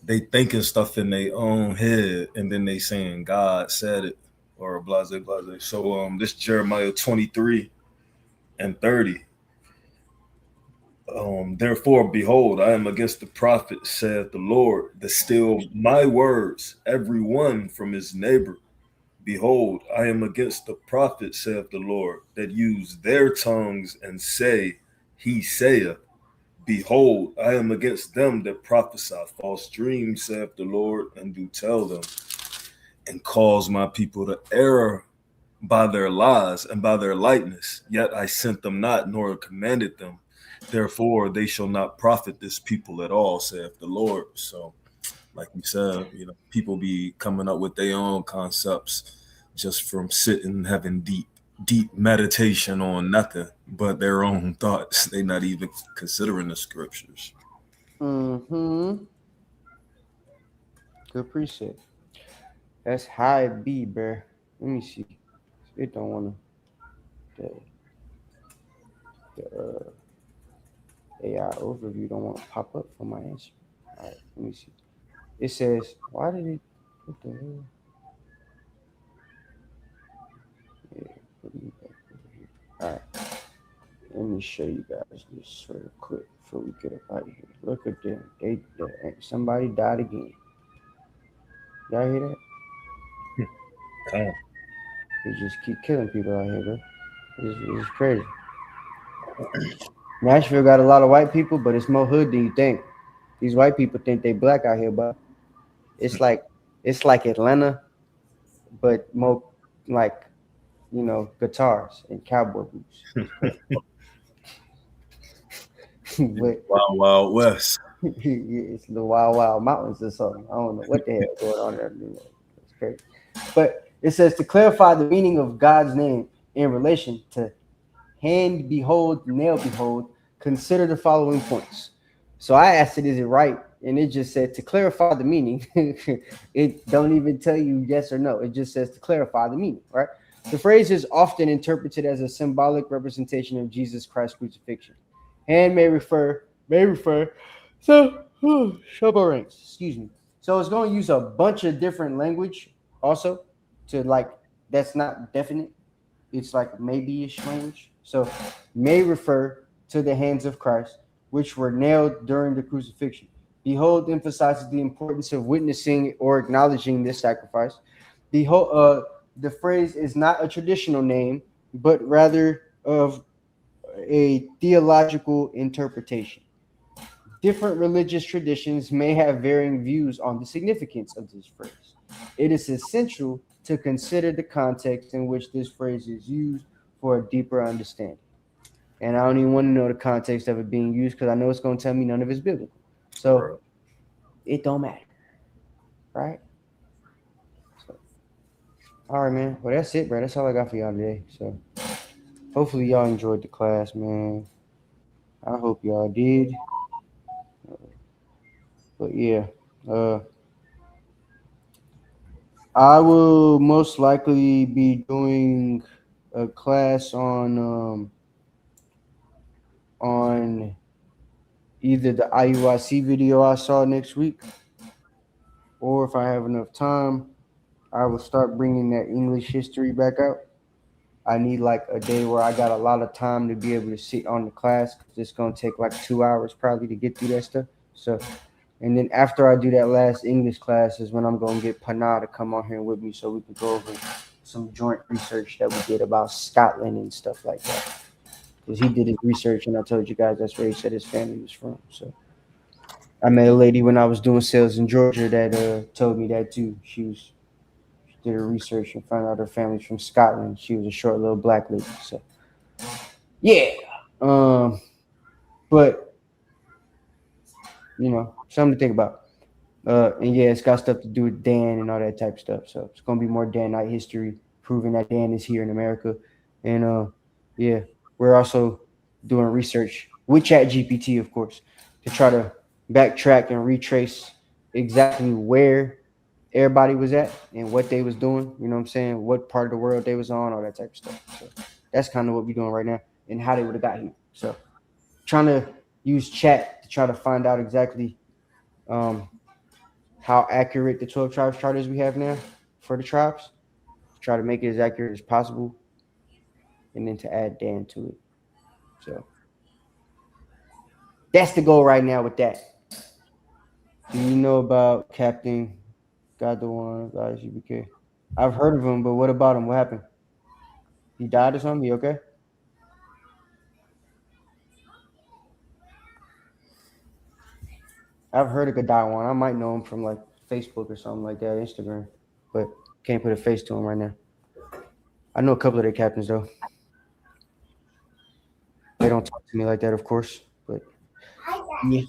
they thinking stuff in their own head and then they saying God said it or blase blase. So this Jeremiah 23 and 30. Therefore, behold, I am against the prophet, saith the Lord, that steal my words, every one from his neighbor. Behold, I am against the prophet, saith the Lord, that use their tongues and say, he saith. Behold, I am against them that prophesy false dreams, saith the Lord, and do tell them, and cause my people to err by their lies and by their lightness. Yet I sent them not, nor commanded them. Therefore, they shall not profit this people at all, saith the Lord. So, like we said, you know, people be coming up with their own concepts just from sitting having deep meditation on nothing but their own thoughts. They not even considering the scriptures. Mm-hmm. Good precept. That's how it be, bruh. Let me see. It don't want to. The AI overview don't want to pop up for my answer. All right, let me see. It says, why did it? What the hell? Yeah, put me back over here. All right, let me show you guys this real quick before we get up out of here. Look at them. Somebody died again. Y'all hear that? Come on. They just keep killing people out here, bro. It's crazy. Nashville got a lot of white people, but it's more hood than you think. These white people think they black out here, but it's like Atlanta, but more like, you know, guitars and cowboy boots. But, Wild Wild West. it's the Wild Wild Mountains or something. I don't know what the hell going on there. It's crazy. But it says to clarify the meaning of God's name in relation to hand behold, nail behold, consider the following points. So I asked it, is it right? And it just said to clarify the meaning. It don't even tell you yes or no. It just says to clarify the meaning, right? The phrase is often interpreted as a symbolic representation of Jesus Christ's crucifixion. Hand may refer so Shobo ranks, excuse me. So it's going to use a bunch of different language also to like that's not definite. It's like maybe-ish language. So may refer to the hands of Christ, which were nailed during the crucifixion. Behold emphasizes the importance of witnessing or acknowledging this sacrifice. The phrase is not a traditional name, but rather of a theological interpretation. Different religious traditions may have varying views on the significance of this phrase. It is essential to consider the context in which this phrase is used for a deeper understanding. And I don't even want to know the context of it being used because I know it's going to tell me none of it's biblical. So it don't matter, right? So All right, man. Well, that's it, bro. That's all I got for y'all today. So hopefully y'all enjoyed the class, man. I hope y'all did. But yeah, I will most likely be doing a class on either the IUIC video I saw next week, or if I have enough time, I will start bringing that English history back out. I need like a day where I got a lot of time to be able to sit on the class, because it's going to take like 2 hours probably to get through that stuff. So, and then after I do that last English class is when I'm going to get Pana to come on here with me so we can go over some joint research that we did about Scotland and stuff like that. Because he did his research, and I told you guys that's where he said his family was from. So I met a lady when I was doing sales in Georgia that told me that too. She did her research and found out her family's from Scotland. She was a short little black lady. So yeah. But you know, something to think about. And yeah, it's got stuff to do with Dan and all that type of stuff. So it's gonna be more Danite history, proving that Dan is here in America. And yeah, we're also doing research with ChatGPT, of course, to try to backtrack and retrace exactly where everybody was at and what they was doing. You know what I'm saying? What part of the world they was on, all that type of stuff. So that's kind of what we're doing right now and how they would have got here. So trying to use chat to try to find out exactly how accurate the 12 tribes chart is we have now for the tribes. Try to make it as accurate as possible, and then to add Dan to it. So that's the goal right now with that. Do you know about Captain God the One, God UBK? I've heard of him, but what about him? What happened? He died or something? He okay? I've heard of Gadawan. I might know him from like Facebook or something like that, Instagram, but can't put a face to him right now. I know a couple of their captains though. They don't talk to me like that, of course, but yeah.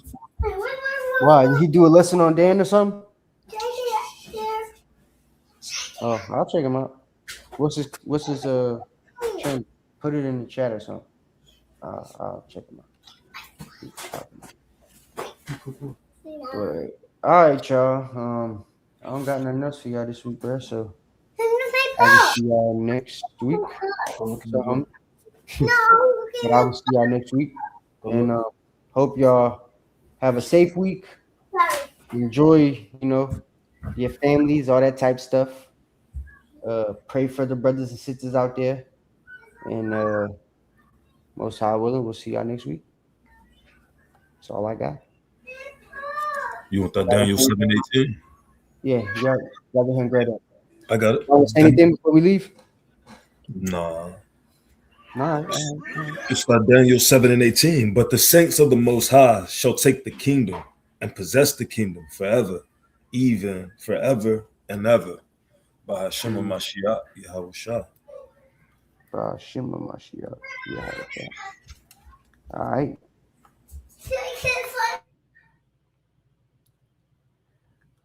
Why? Did he do a lesson on Dan or something? Oh, I'll check him out. What's his channel? Put it in the chat or something. I'll check him out. But, all right, y'all. I don't got nothing else for y'all this week, bro. So I will see y'all next week. But I will see y'all next week, and hope y'all have a safe week. Enjoy, your families, all that type stuff. Pray for the brothers and sisters out there, and most high willing, we'll see y'all next week. That's all I got. You want that Daniel 7:18? Yeah, y'all go ahead and grab that. I got it. Say anything before we leave? Nah. All right. It's by Daniel 7:18. But the saints of the Most High shall take the kingdom and possess the kingdom forever, even forever and ever. By Hashem Mashiach, Yahweh Shah. By Hashem Mashiach, Yahweh Shah. All right.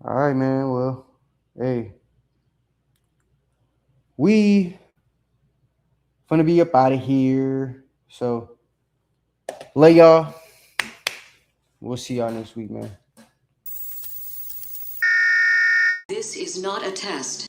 All right, man. Well, hey, we gonna be up out of here. So, lay y'all. We'll see y'all next week, man. This is not a test.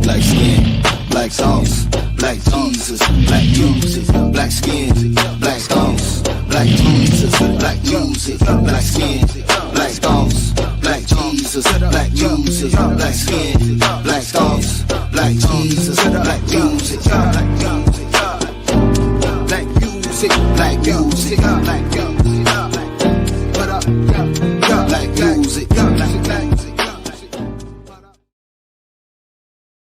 Black skin, black sauce, black Jesus, black music, black skin, black sauce, black Jesus, black music, black skin, black sauce, black Jesus, black music, black skin, black sauce, black Jesus, black music, black music, black music, black